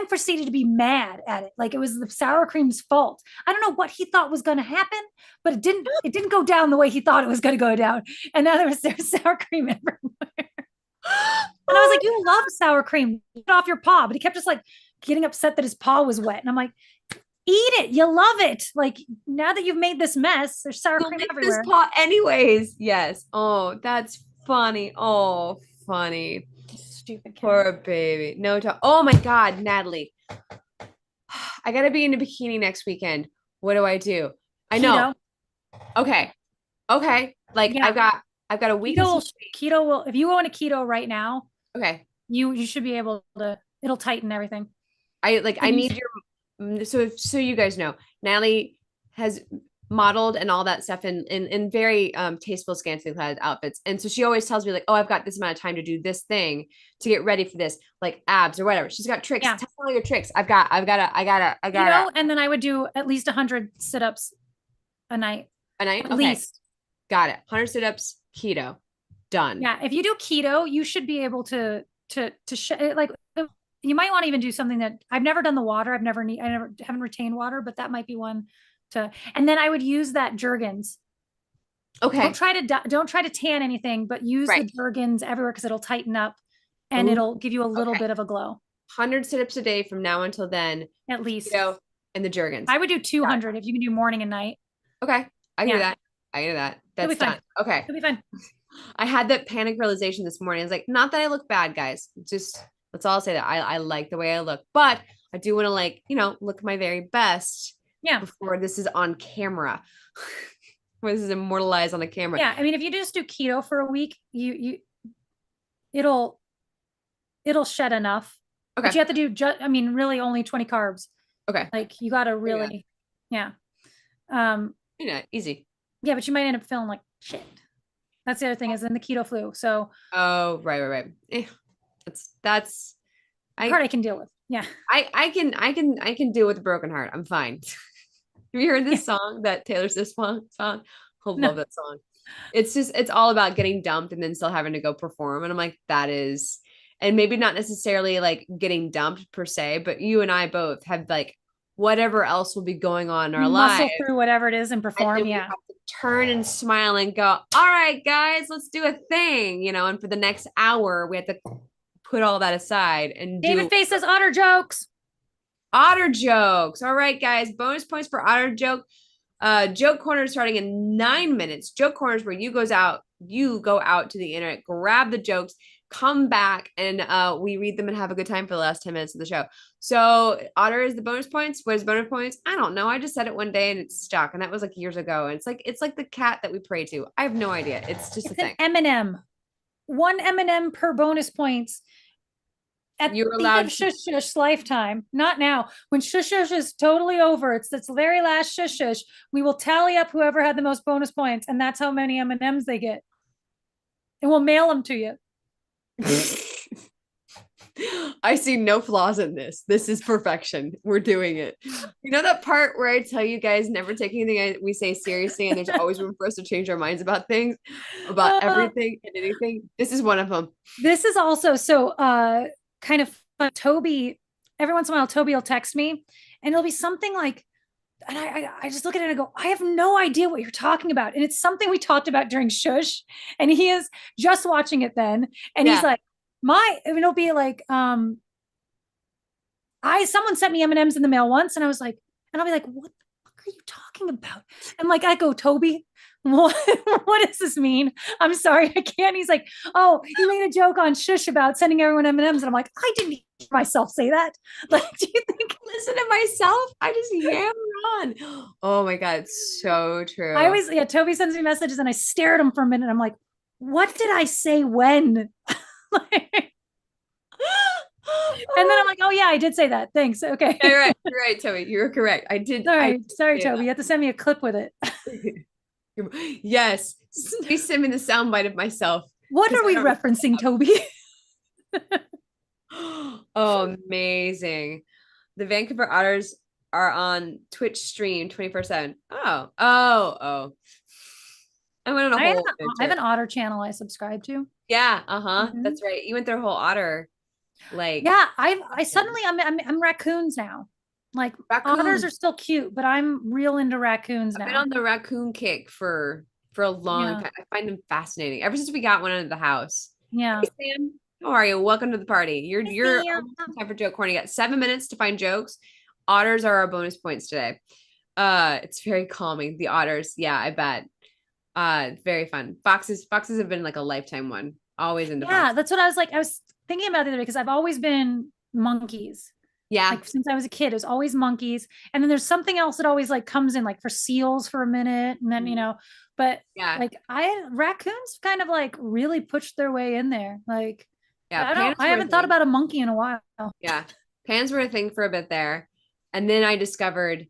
proceeded to be mad at it like it was the sour cream's fault. I don't know what he thought was going to happen, but it didn't go down the way he thought it was going to go down, and now there's sour cream everywhere. And I was like, you love sour cream. Get off your paw. But he kept just like getting upset that his paw was wet. And I'm like, eat it. You love it. Like now that you've made this mess, there's sour You'll cream lick this everywhere. pot anyways. Yes. Oh, that's funny. Oh, funny. Stupid cat. Poor baby. No talk. Oh my God, Natalie. I gotta be in a bikini next weekend. What do I do? I know. Keto. Okay. Okay. Like Yeah. I've got a week and Keto will, some keto will, if you go into keto right now, okay. you should be able to, it'll tighten everything. I need your so you guys know, Natalie has modeled and all that stuff in very tasteful scantily clad outfits. And so she always tells me like, oh, I've got this amount of time to do this thing to get ready for this, like abs or whatever. She's got tricks. Yeah. Tell me all your tricks. I gotta Keto, and then I would do at least 100 sit-ups a night. a night. At Okay. least. Got it. 100 sit-ups, keto. Done. Yeah. If you do keto, you should be able to like, you might want to even do something that I've never done the water. I never haven't retained water, but that might be one to, and then I would use that Jergens. Okay. Don't try to tan anything, but use the Right. Jergens everywhere because it'll tighten up and Ooh, it'll give you a little okay. bit of a glow. 100 sit-ups a day from now until then. At least. Keto and the Jergens. I would do 200 if you can do morning and night. Okay. I can do Yeah. that. I can do that. You'll be That's fine. done. Okay. You'll be fine. I had that panic realization this morning. I was like, not that I look bad, guys. Just let's all say that I like the way I look, but I do want to like, look my very best Yeah. before this is on camera. Where this is immortalized on the camera. Yeah. I mean, if you just do keto for a week, it'll shed enough. Okay. But you have to do really only 20 carbs. Okay. Like you got to really, yeah. Easy. Yeah, but you might end up feeling like shit. That's the other thing is in the keto flu. So oh, right. That's part I can deal with. Yeah. I can deal with a broken heart. I'm fine. Have you heard this song, that Taylor Swift song? I love that song. It's all about getting dumped and then still having to go perform. And I'm like, that is, and maybe not necessarily like getting dumped per se, but you and I both have like whatever else will be going on in our lives. Muscle through whatever it is and And perform. then we Yeah. have to turn and smile and go, all right, guys, let's do a thing, you know, and for the next hour, we have to put all that aside and David do faces otter jokes. otter jokes. All right, guys, bonus points for otter joke. Joke corner starting in 9 minutes. Joke corner is where you go out to the internet, grab the jokes, come back, and we read them and have a good time for the last 10 minutes of the show. So Otter is the bonus points. What is bonus points? I don't know. I just said it one day and it's stuck. And that was like years ago. And it's like the cat that we pray to. I have no idea. It's just a It's an thing. M&M. One M&M per bonus points at You're the end allowed of Shush Shush lifetime. Not now. When Shush Shush is totally over, it's the very last Shush Shush. We will tally up whoever had the most bonus points, and that's how many M&Ms they get. And we'll mail them to you. I see no flaws in this. This is perfection. We're doing it. You know that part where I tell you guys never take anything we say seriously, and there's always room for us to change our minds about things, about everything and anything. This is one of them. This is also so kind of fun. Toby, every once in a while, Toby will text me, and it'll be something like, and I just look at it and I go, I have no idea what you're talking about. And it's something we talked about during Shush. And he is just watching it then. And he's like, it'll be like, someone sent me M&Ms in the mail once. And I was like, and I'll be like, what the fuck are you talking about? And like, I go, Toby, what does this mean? I'm sorry, I can't. He's like, oh, you made a joke on Shush about sending everyone M&Ms. And I'm like, I didn't hear myself say that. Like, do you think listen to myself? I just yammer on. Oh my God, it's so true. I always, Toby sends me messages and I stare at him for a minute. And I'm like, what did I say when? And then I'm like, oh yeah, I did say that. Thanks. Okay. You're right, Toby. You're correct. I did. Sorry, Toby. You have to send me a clip with it. Yes. Please send me the soundbite of myself. What are we referencing, Toby? Oh, amazing. The Vancouver Otters are on Twitch stream 24/7. Oh. I went on a whole I have an otter channel I subscribe to. Yeah, That's right. You went through a whole otter. Like, yeah, I suddenly I'm raccoons now. Like otters are still cute, but I'm real into raccoons now. I've been on the raccoon kick for a long time. I find them fascinating. Ever since we got one into the house. Yeah. Hey, Sam, how are you? Welcome to the party. You're time for joke corner. You got 7 minutes to find jokes. Otters are our bonus points today. It's very calming. The otters, yeah, I bet. Very fun. Foxes have been like a lifetime one. Always into foxes. That's what I was like. I was thinking about the other day because I've always been monkeys. Yeah. Like since I was a kid, it was always monkeys. And then there's something else that always like comes in like for seals for a minute. And then, but yeah, like raccoons kind of like really pushed their way in there. Like, yeah, I haven't thought about a monkey in a while. Yeah. Pans were a thing for a bit there. And then I discovered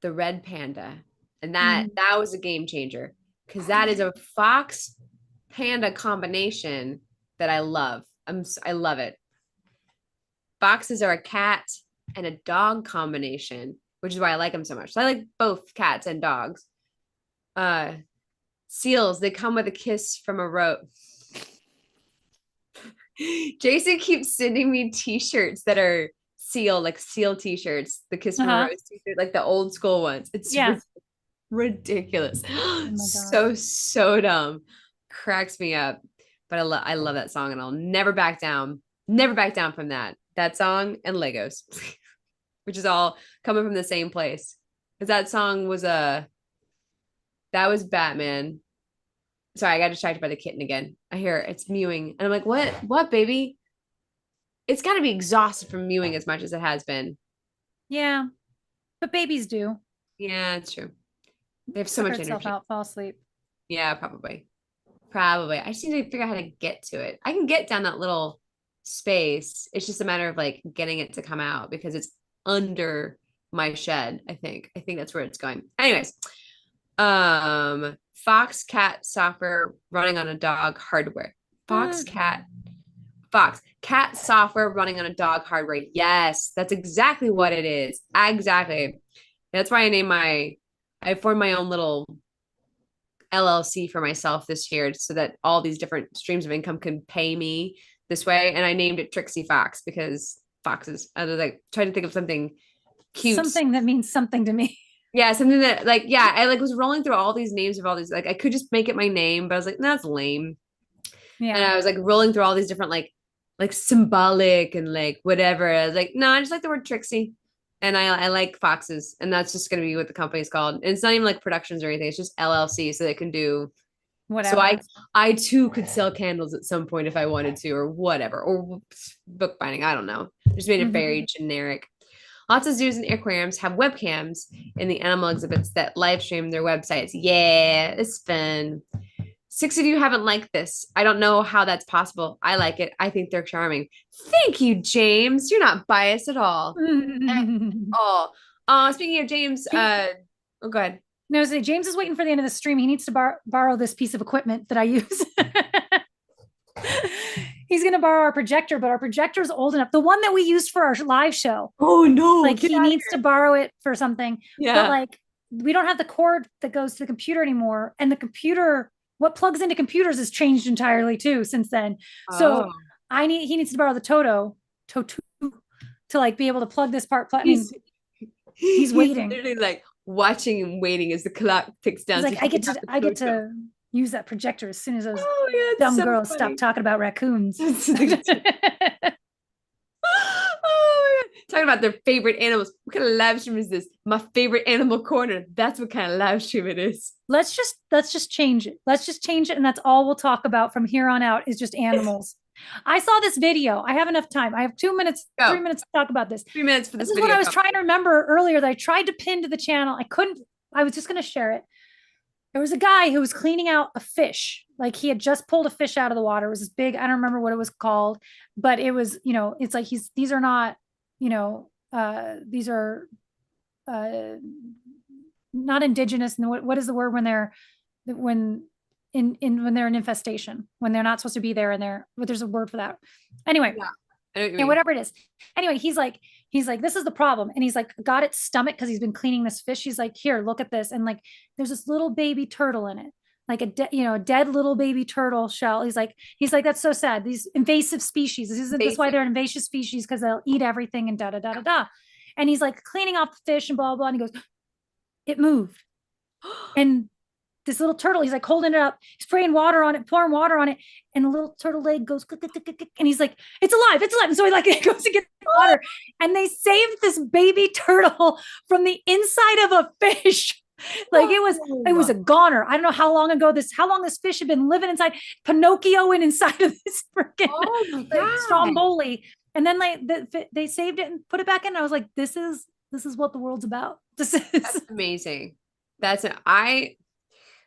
the red panda. And that was a game changer because that is a fox panda combination that I love. I love it. Foxes are a cat and a dog combination, which is why I like them so much. So I like both cats and dogs. Seals, they come with a kiss from a rose. Jason keeps sending me t-shirts that are seal t-shirts, the kiss from a rose t-shirt, like the old school ones. It's ridiculous. Oh so dumb. Cracks me up. But I love that song and I'll never back down. Never back down from that song and Legos, which is all coming from the same place. Because that song was that was Batman. Sorry, I got distracted by the kitten again. I hear it's mewing. And I'm like, what, baby? It's got to be exhausted from mewing as much as it has been. Yeah. But babies do. Yeah, it's true. They have so much energy. Out, fall asleep. Yeah, probably. I just need to figure out how to get to it. I can get down that little space. It's just a matter of like getting it to come out because it's under my shed. I think that's where it's going. Anyways, Fox cat software running on a dog hardware. Cat software running on a dog hardware. Yes, that's exactly what it is. Exactly. That's why I formed my own little LLC for myself this year so that all these different streams of income can pay me this way, and I named it Trixie Fox because foxes. I was like trying to think of something cute. Something that means something to me. Yeah, something that like yeah, I like was rolling through all these names of all these like I could just make it my name, but I was like, that's lame. And Yeah. I was like rolling through all these different like symbolic and like whatever. I was like, no, I just like the word Trixie. And I like foxes, and that's just gonna be what the company's called. And it's not even like productions or anything, it's just LLC, so they can do so Whatever. I too could sell candles at some point if I wanted to, or whatever, or bookbinding. I don't know. Just made it very generic. Lots of zoos and aquariums have webcams in the animal exhibits that live stream their websites. Yeah, it's fun. 6 of you haven't liked this. I don't know how that's possible. I like it. I think they're charming. Thank you, James. You're not biased at all. At all. Speaking of James, oh, go ahead. No, so James is waiting for the end of the stream. He needs to borrow this piece of equipment that I use. He's going to borrow our projector, but our projector is old enough. The one that we used for our live show. Oh no! Like he needs to borrow it for something. Yeah. But like we don't have the cord that goes to the computer anymore, and the computer, what plugs into computers, has changed entirely too since then. So he needs to borrow the Toto to like be able to plug this part. I mean, he's waiting. Literally like watching and waiting as the clock ticks down. He's like, I get to use that projector as soon as those dumb girls stop talking about raccoons. Oh, talking about their favorite animals. What kind of live stream is this? My favorite animal corner. That's what kind of live stream it is. Let's just change it. Let's just change it, and that's all we'll talk about from here on out is just animals. I saw this video. I have enough time. I have 2 minutes, 3 minutes to talk about this. 3 minutes for this. This is what I was trying to remember earlier that I tried to pin to the channel. I couldn't. I was just going to share it. There was a guy who was cleaning out a fish. Like he had just pulled a fish out of the water. It was this big, I don't remember what it was called, but it was, it's like these are not, these are not indigenous. And what is the word when they're when they're in infestation, when they're not supposed to be there, and but there's a word for that. Anyway, and whatever it is. Anyway, he's like, this is the problem. And he's like, got its stomach because he's been cleaning this fish. He's like, here, look at this. And like, there's this little baby turtle in it, like a dead little baby turtle shell. He's like, that's so sad. These invasive species. Isn't this why they're invasive species? Because they'll eat everything and da da da da da. And he's like cleaning off the fish and blah blah. And he goes, it moved. And this little turtle, he's like holding it up, spraying water on it, pouring water on it, and the little turtle leg goes, and he's like, it's alive. And so he like goes to get the water, and they saved this baby turtle from the inside of a fish. Like it was a goner. I don't know how long this fish had been living inside Pinocchio and inside of this freaking Stromboli. And then they saved it and put it back in. And I was like, this is what the world's about. That's amazing.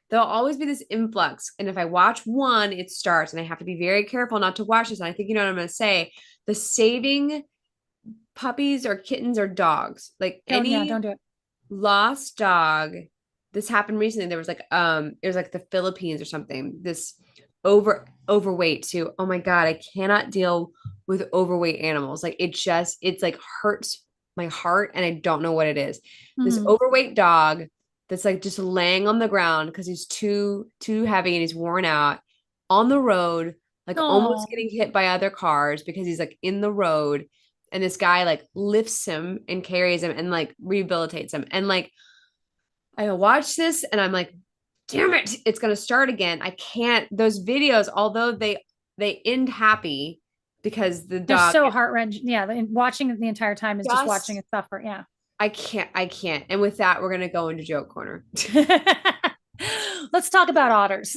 There'll always be this influx. And if I watch one, it starts, and I have to be very careful not to watch this. And I think you know what I'm going to say. The saving puppies or kittens or dogs, like don't do it. Lost dog. This happened recently. There was like, it was like the Philippines or something. This overweight too. Oh my God. I cannot deal with overweight animals. Like it's like hurts my heart, and I don't know what it is. This overweight dog that's like just laying on the ground because he's too heavy and he's worn out on the road, like almost getting hit by other cars because he's like in the road. And this guy like lifts him and carries him and like rehabilitates him. And like, I watch this and I'm like, damn it, it's going to start again. I can't, those videos, although they end happy because the dog. They're so heart-wrenching. Yeah. Watching it the entire time is just watching it suffer. Yeah. I can't. And with that, we're going to go into joke corner. Let's talk about otters.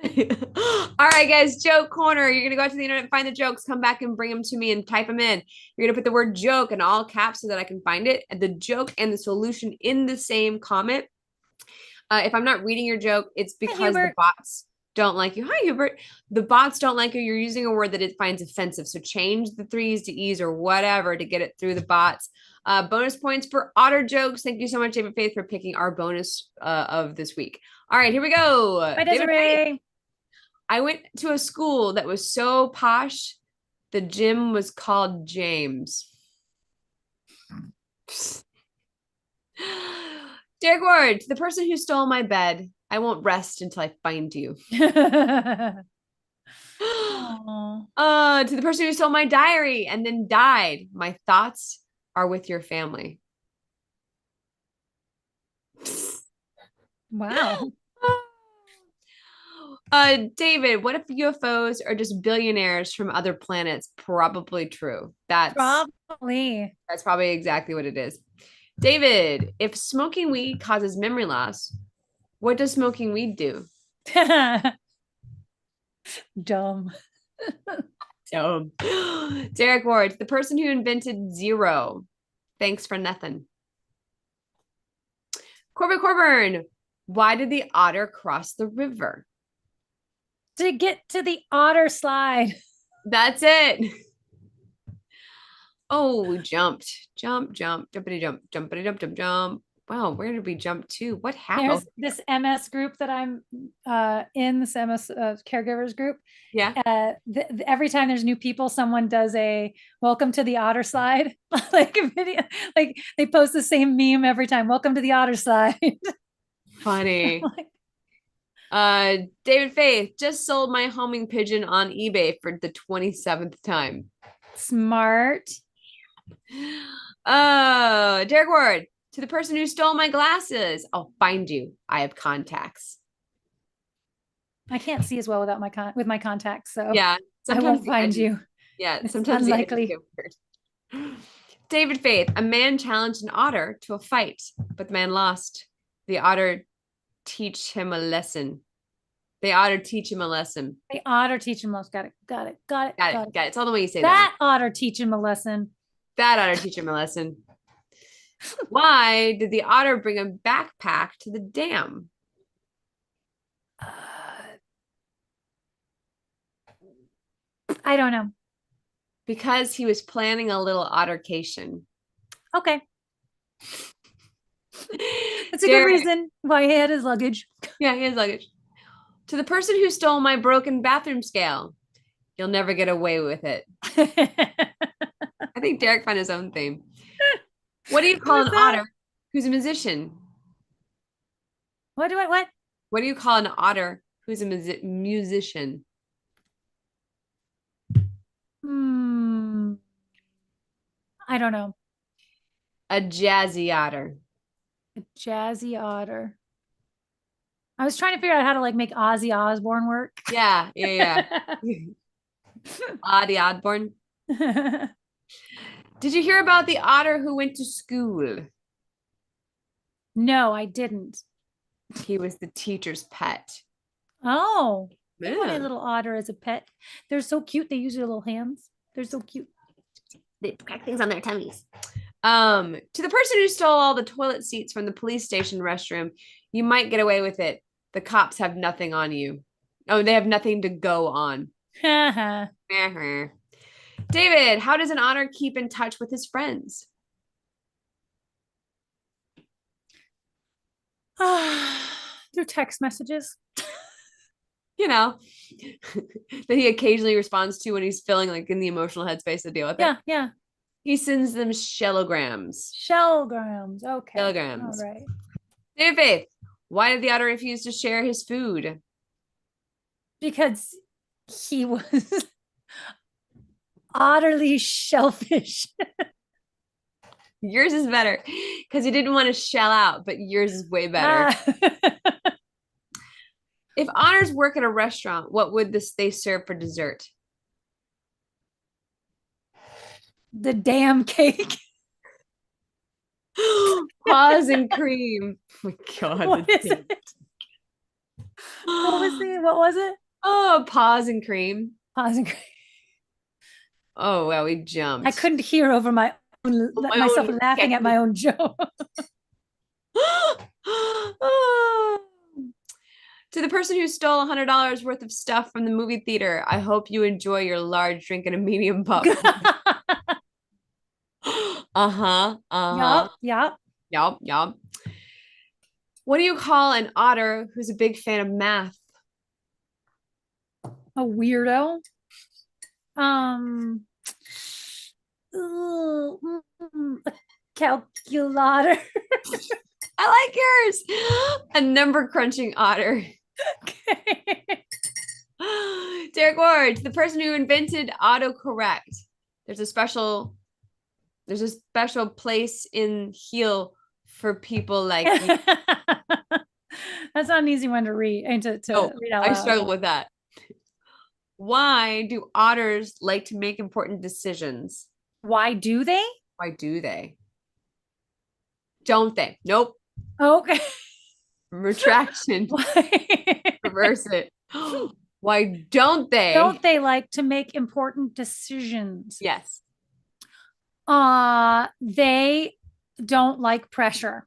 All right, guys, joke corner. You're going to go out to the internet and find the jokes, come back and bring them to me and type them in. You're going to put the word joke in all caps so that I can find it, and the joke and the solution in the same comment. If I'm not reading your joke, it's because the bots don't like you. Hi, Hubert. The bots don't like you. You're using a word that it finds offensive. So change the 3's to E's or whatever to get it through the bots. Bonus points for otter jokes. Thank you so much, David Faith, for picking our bonus of this week. All right, here we go. Bye, Desiree. I went to a school that was so posh, the gym was called James. Derek Ward, the person who stole my bed. I won't rest until I find you. Oh, To the person who stole my diary and then died, my thoughts are with your family. wow. David, what if UFOs are just billionaires from other planets? Probably true. Probably. That's probably exactly what it is. David, if smoking weed causes memory loss, what does smoking weed do? Dumb. So, Derek Ward, the person who invented zero. Thanks for nothing. Corbin Corburn, why did the otter cross the river? To get to the otter slide. That's it. Oh, we jumped. Jump, jump, jumpity jump, jumpity jump, jump, jump. Wow, where did we jump to? What happened? There's this MS group that I'm in, this MS caregivers group. Yeah. Every time there's new people, someone does a welcome to the otter slide, like a video, like they post the same meme every time. Welcome to the otter slide. Funny. Like, David Faith just sold my homing pigeon on eBay for the 27th time. smart. Derek Ward, to the person who stole my glasses, I'll find you. I have contacts. I can't see as well without with my contacts, so Yeah, I sometimes won't the find edges. you. Yeah, It's sometimes the edges unlikely. get weird. David Faith, a man challenged an otter to a fight, but the man lost. The otter teach him a lesson. The otter teach him a lesson. The otter teach him lessons. Got it. Got it. Got it. Got Got it. it. Got it. It's all the way you say That otter teach him a lesson. That otter teach him a lesson. Why did the otter bring a backpack to the dam? I don't know. Because he was planning a little ottercation. Okay. That's a good Derek, reason why he had his luggage. yeah, he has luggage. To the person who stole my broken bathroom scale, you'll never get away with it. I think Derek found his own theme. What do you call an otter who's a musician? What? What do you call an otter who's a musician? I don't know. A jazzy otter. A jazzy otter. I was trying to figure out how to like make Ozzy Osbourne work. Yeah. Oddie Oddborn. Did you hear about the otter who went to school? No, I didn't. He was the teacher's pet. Oh, I want a Yeah. little otter as a pet. They're so cute. They use their little hands. They're so cute. They crack things on their tummies. To the person who stole all the toilet seats from the police station restroom, you might get away with it. The cops have nothing on you. Oh, they have nothing to go on. David, how does an otter keep in touch with his friends? Through text messages. You know, that he occasionally responds to when he's feeling like in the emotional headspace to deal with it. Yeah. He sends them shellograms. Shellgrams. Okay. Shellograms. All right. David Faith, why did the otter refuse to share his food? Because he was utterly shellfish. Yours is better because he didn't want to shell out, but yours is way better. If otters work at a restaurant, what would they serve for dessert? The damn cake. Paws and cream. Oh my God. What is it? What was it? Oh, paws and cream. Paws and cream. Oh, wow, we jumped. I couldn't hear over myself laughing at my own joke. To the person who stole $100 worth of stuff from the movie theater, I hope you enjoy your large drink and a medium popcorn. Yup. Yup. What do you call an otter who's a big fan of math? A weirdo. A calculator. I like yours. A number crunching otter. Okay. Derek award to the person who invented autocorrect. There's a special place in Heal for people like you. That's not an easy one to read and to read out I loud. struggle with that. Why do otters like to make important decisions? Why do they? Why do they? Don't they? Nope. Okay. Retraction. Reverse it. Why don't they? Don't they like to make important decisions? Yes. They don't like pressure.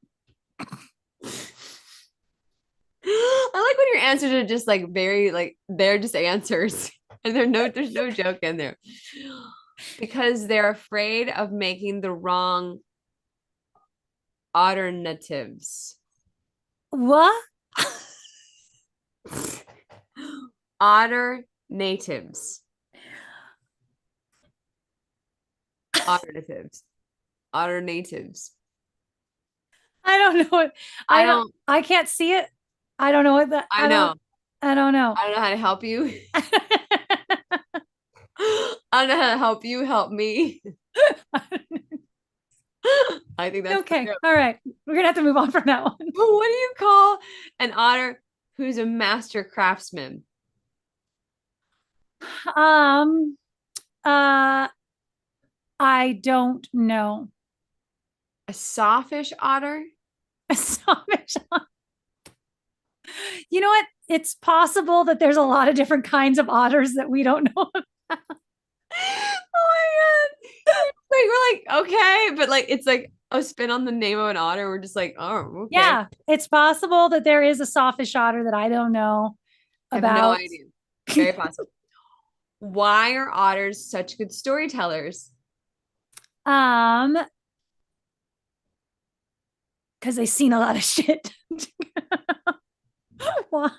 I like when your answers are just like very like they're just answers and there's no joke in there. Because they're afraid of making the wrong alternatives. What? Otter natives. Alternatives. Otter natives. I don't know what I can't see it. I don't know what that I know. I don't know. I don't know how to help you. I don't know how to help you. Help me. I think that's okay. All right. We're gonna have to move on from that one. What do you call an otter who's a master craftsman? I don't know. A sawfish otter? A sawfish otter. You know what? It's possible that there's a lot of different kinds of otters that we don't know about. Oh my god. Like we're like, okay, but like it's like a spin on the name of an otter. We're just like, oh, okay. Yeah, it's possible that there is a sawfish otter that I don't know about. I have no idea. Very possible. Why are otters such good storytellers? Because they've seen a lot of shit. Why?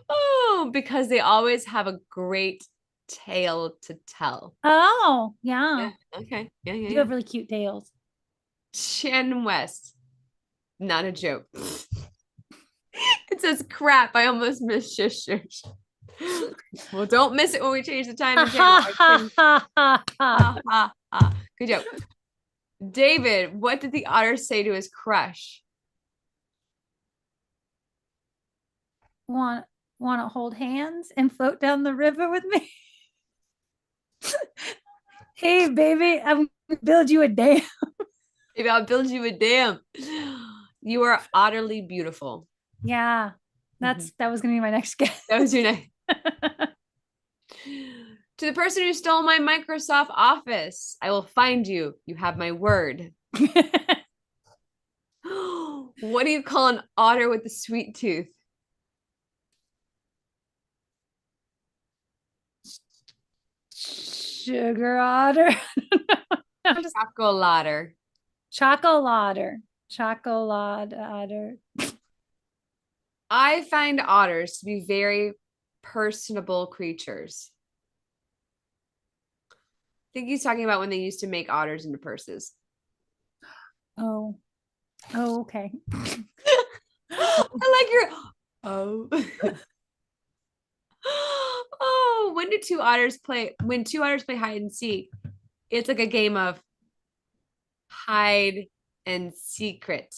Oh, because they always have a great tale to tell. Oh, yeah. Okay. Yeah. You have really cute tails. Shannon West. Not a joke. It says crap. I almost missed shush shush. Well, don't miss it when we change the time. Good joke. David, what did the otter say to his crush? Want to hold hands and float down the river with me? Hey, baby, I'm gonna build you a dam. Maybe I'll build you a dam. You are utterly beautiful. Yeah, that was gonna be my next guess. That was your next. To the person who stole my Microsoft Office, I will find you. You have my word. What do you call an otter with a sweet tooth? Sugar otter. Chocolater. Chocolater. Chocolater. I find otters to be very personable creatures. I think he's talking about when they used to make otters into purses. Oh, okay. I like your oh, when two otters play hide and seek, it's like a game of hide and secret.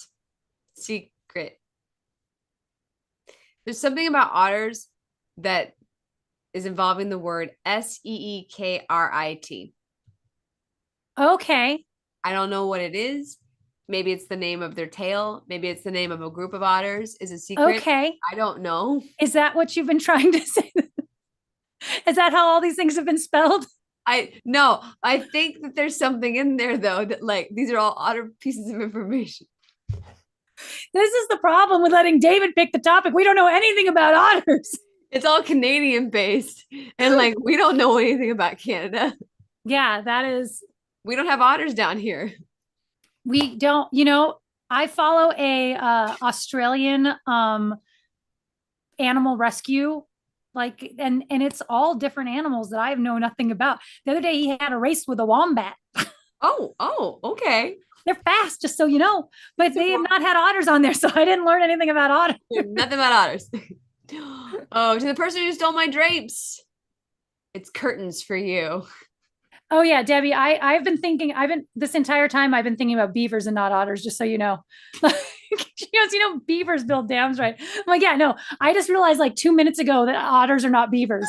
There's something about otters that is involving the word SEEKRIT. Okay. I don't know what it is. Maybe it's the name of their tail. Maybe it's the name of a group of otters. Is a secret. Okay. I don't know. Is that what you've been trying to say? Is that how all these things have been spelled? No, I think that there's something in there though that like these are all otter pieces of information. This is the problem with letting David pick the topic. We don't know anything about otters. It's all Canadian based and like we don't know anything about Canada. Yeah, that is. We don't have otters down here. We don't, I follow a Australian animal rescue, like, and it's all different animals that I know nothing about. The other day he had a race with a wombat. Oh, okay. They're fast, just so you know, but they have not had otters on there, so I didn't learn anything about otters. Nothing about otters. Oh, to the person who stole my drapes. It's curtains for you. Oh yeah, Debbie, I've been thinking, this entire time I've been thinking about beavers and not otters, just so you know. She goes, beavers build dams, right? I'm like, yeah, no. I just realized like 2 minutes ago that otters are not beavers.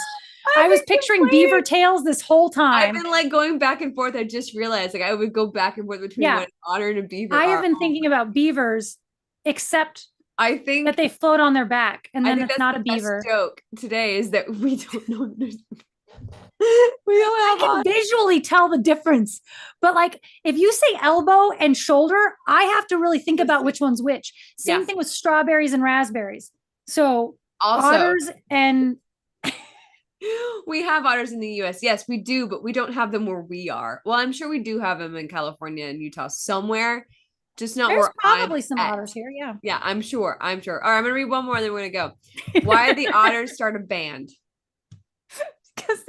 I was picturing beaver tails this whole I've time. been like going back and forth. I just realized like I would go back and forth between what an otter and a beaver I have are. been thinking about beavers, except I that think they float on their back, and then it's that's not the a best beaver. joke today is that we don't know. We I don't have can otters. visually tell the difference. But like if you say elbow and shoulder, I have to really think about which one's which. Yeah. Same thing with strawberries and raspberries. So Also, otters and we have otters in the US. Yes, we do, but we don't have them where we are. Well, I'm sure we do have them in California and Utah somewhere, just not there's where I'm probably some at. otters here. Yeah. Yeah, I'm sure. I'm sure. All right, I'm gonna read one more and then we're gonna go. Why did the otters start a band? Because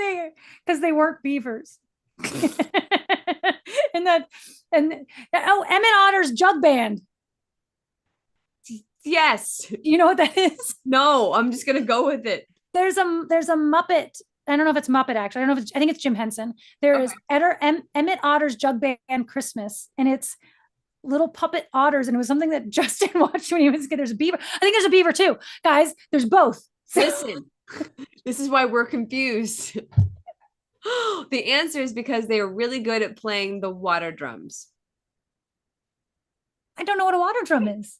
they weren't beavers. and that and Emmett Otter's jug band. Yes. You know what that is? No, I'm just gonna go with it. There's a Muppet. I don't know if it's Muppet actually. I don't know if I think it's Jim Henson. There is Emmett Otter's Jug Band Christmas, and it's little puppet otters, and it was something that Justin watched when he was a kid. There's a beaver. I think there's a beaver too, guys. There's both. Listen, this is why we're confused. The answer is because they are really good at playing the water drums. I don't know what a water drum is.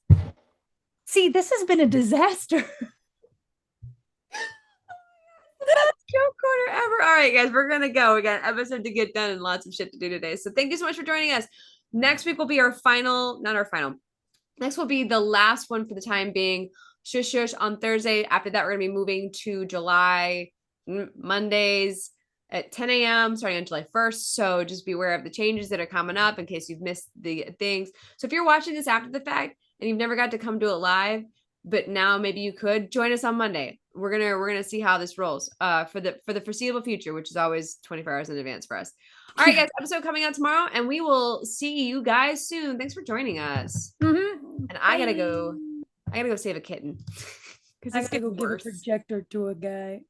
See, this has been a disaster. Best joke corner ever. All right, guys, we're gonna go. We got an episode to get done and lots of shit to do today. So thank you so much for joining us. Next week will be our final, not our final. Next will be the last one for the time being. Shush Shush on Thursday. After that, we're gonna be moving to July Mondays at 10 a.m. starting on July 1st. So just be aware of the changes that are coming up in case you've missed the things. So if you're watching this after the fact and you've never got to come do it live, but now maybe you could join us on Monday. We're gonna see how this rolls for the foreseeable future, which is always 24 hours in advance for us. All right, guys, episode coming out tomorrow, and we will see you guys soon. Thanks for joining us. And I gotta go save a kitten. I gotta go give a projector to a guy.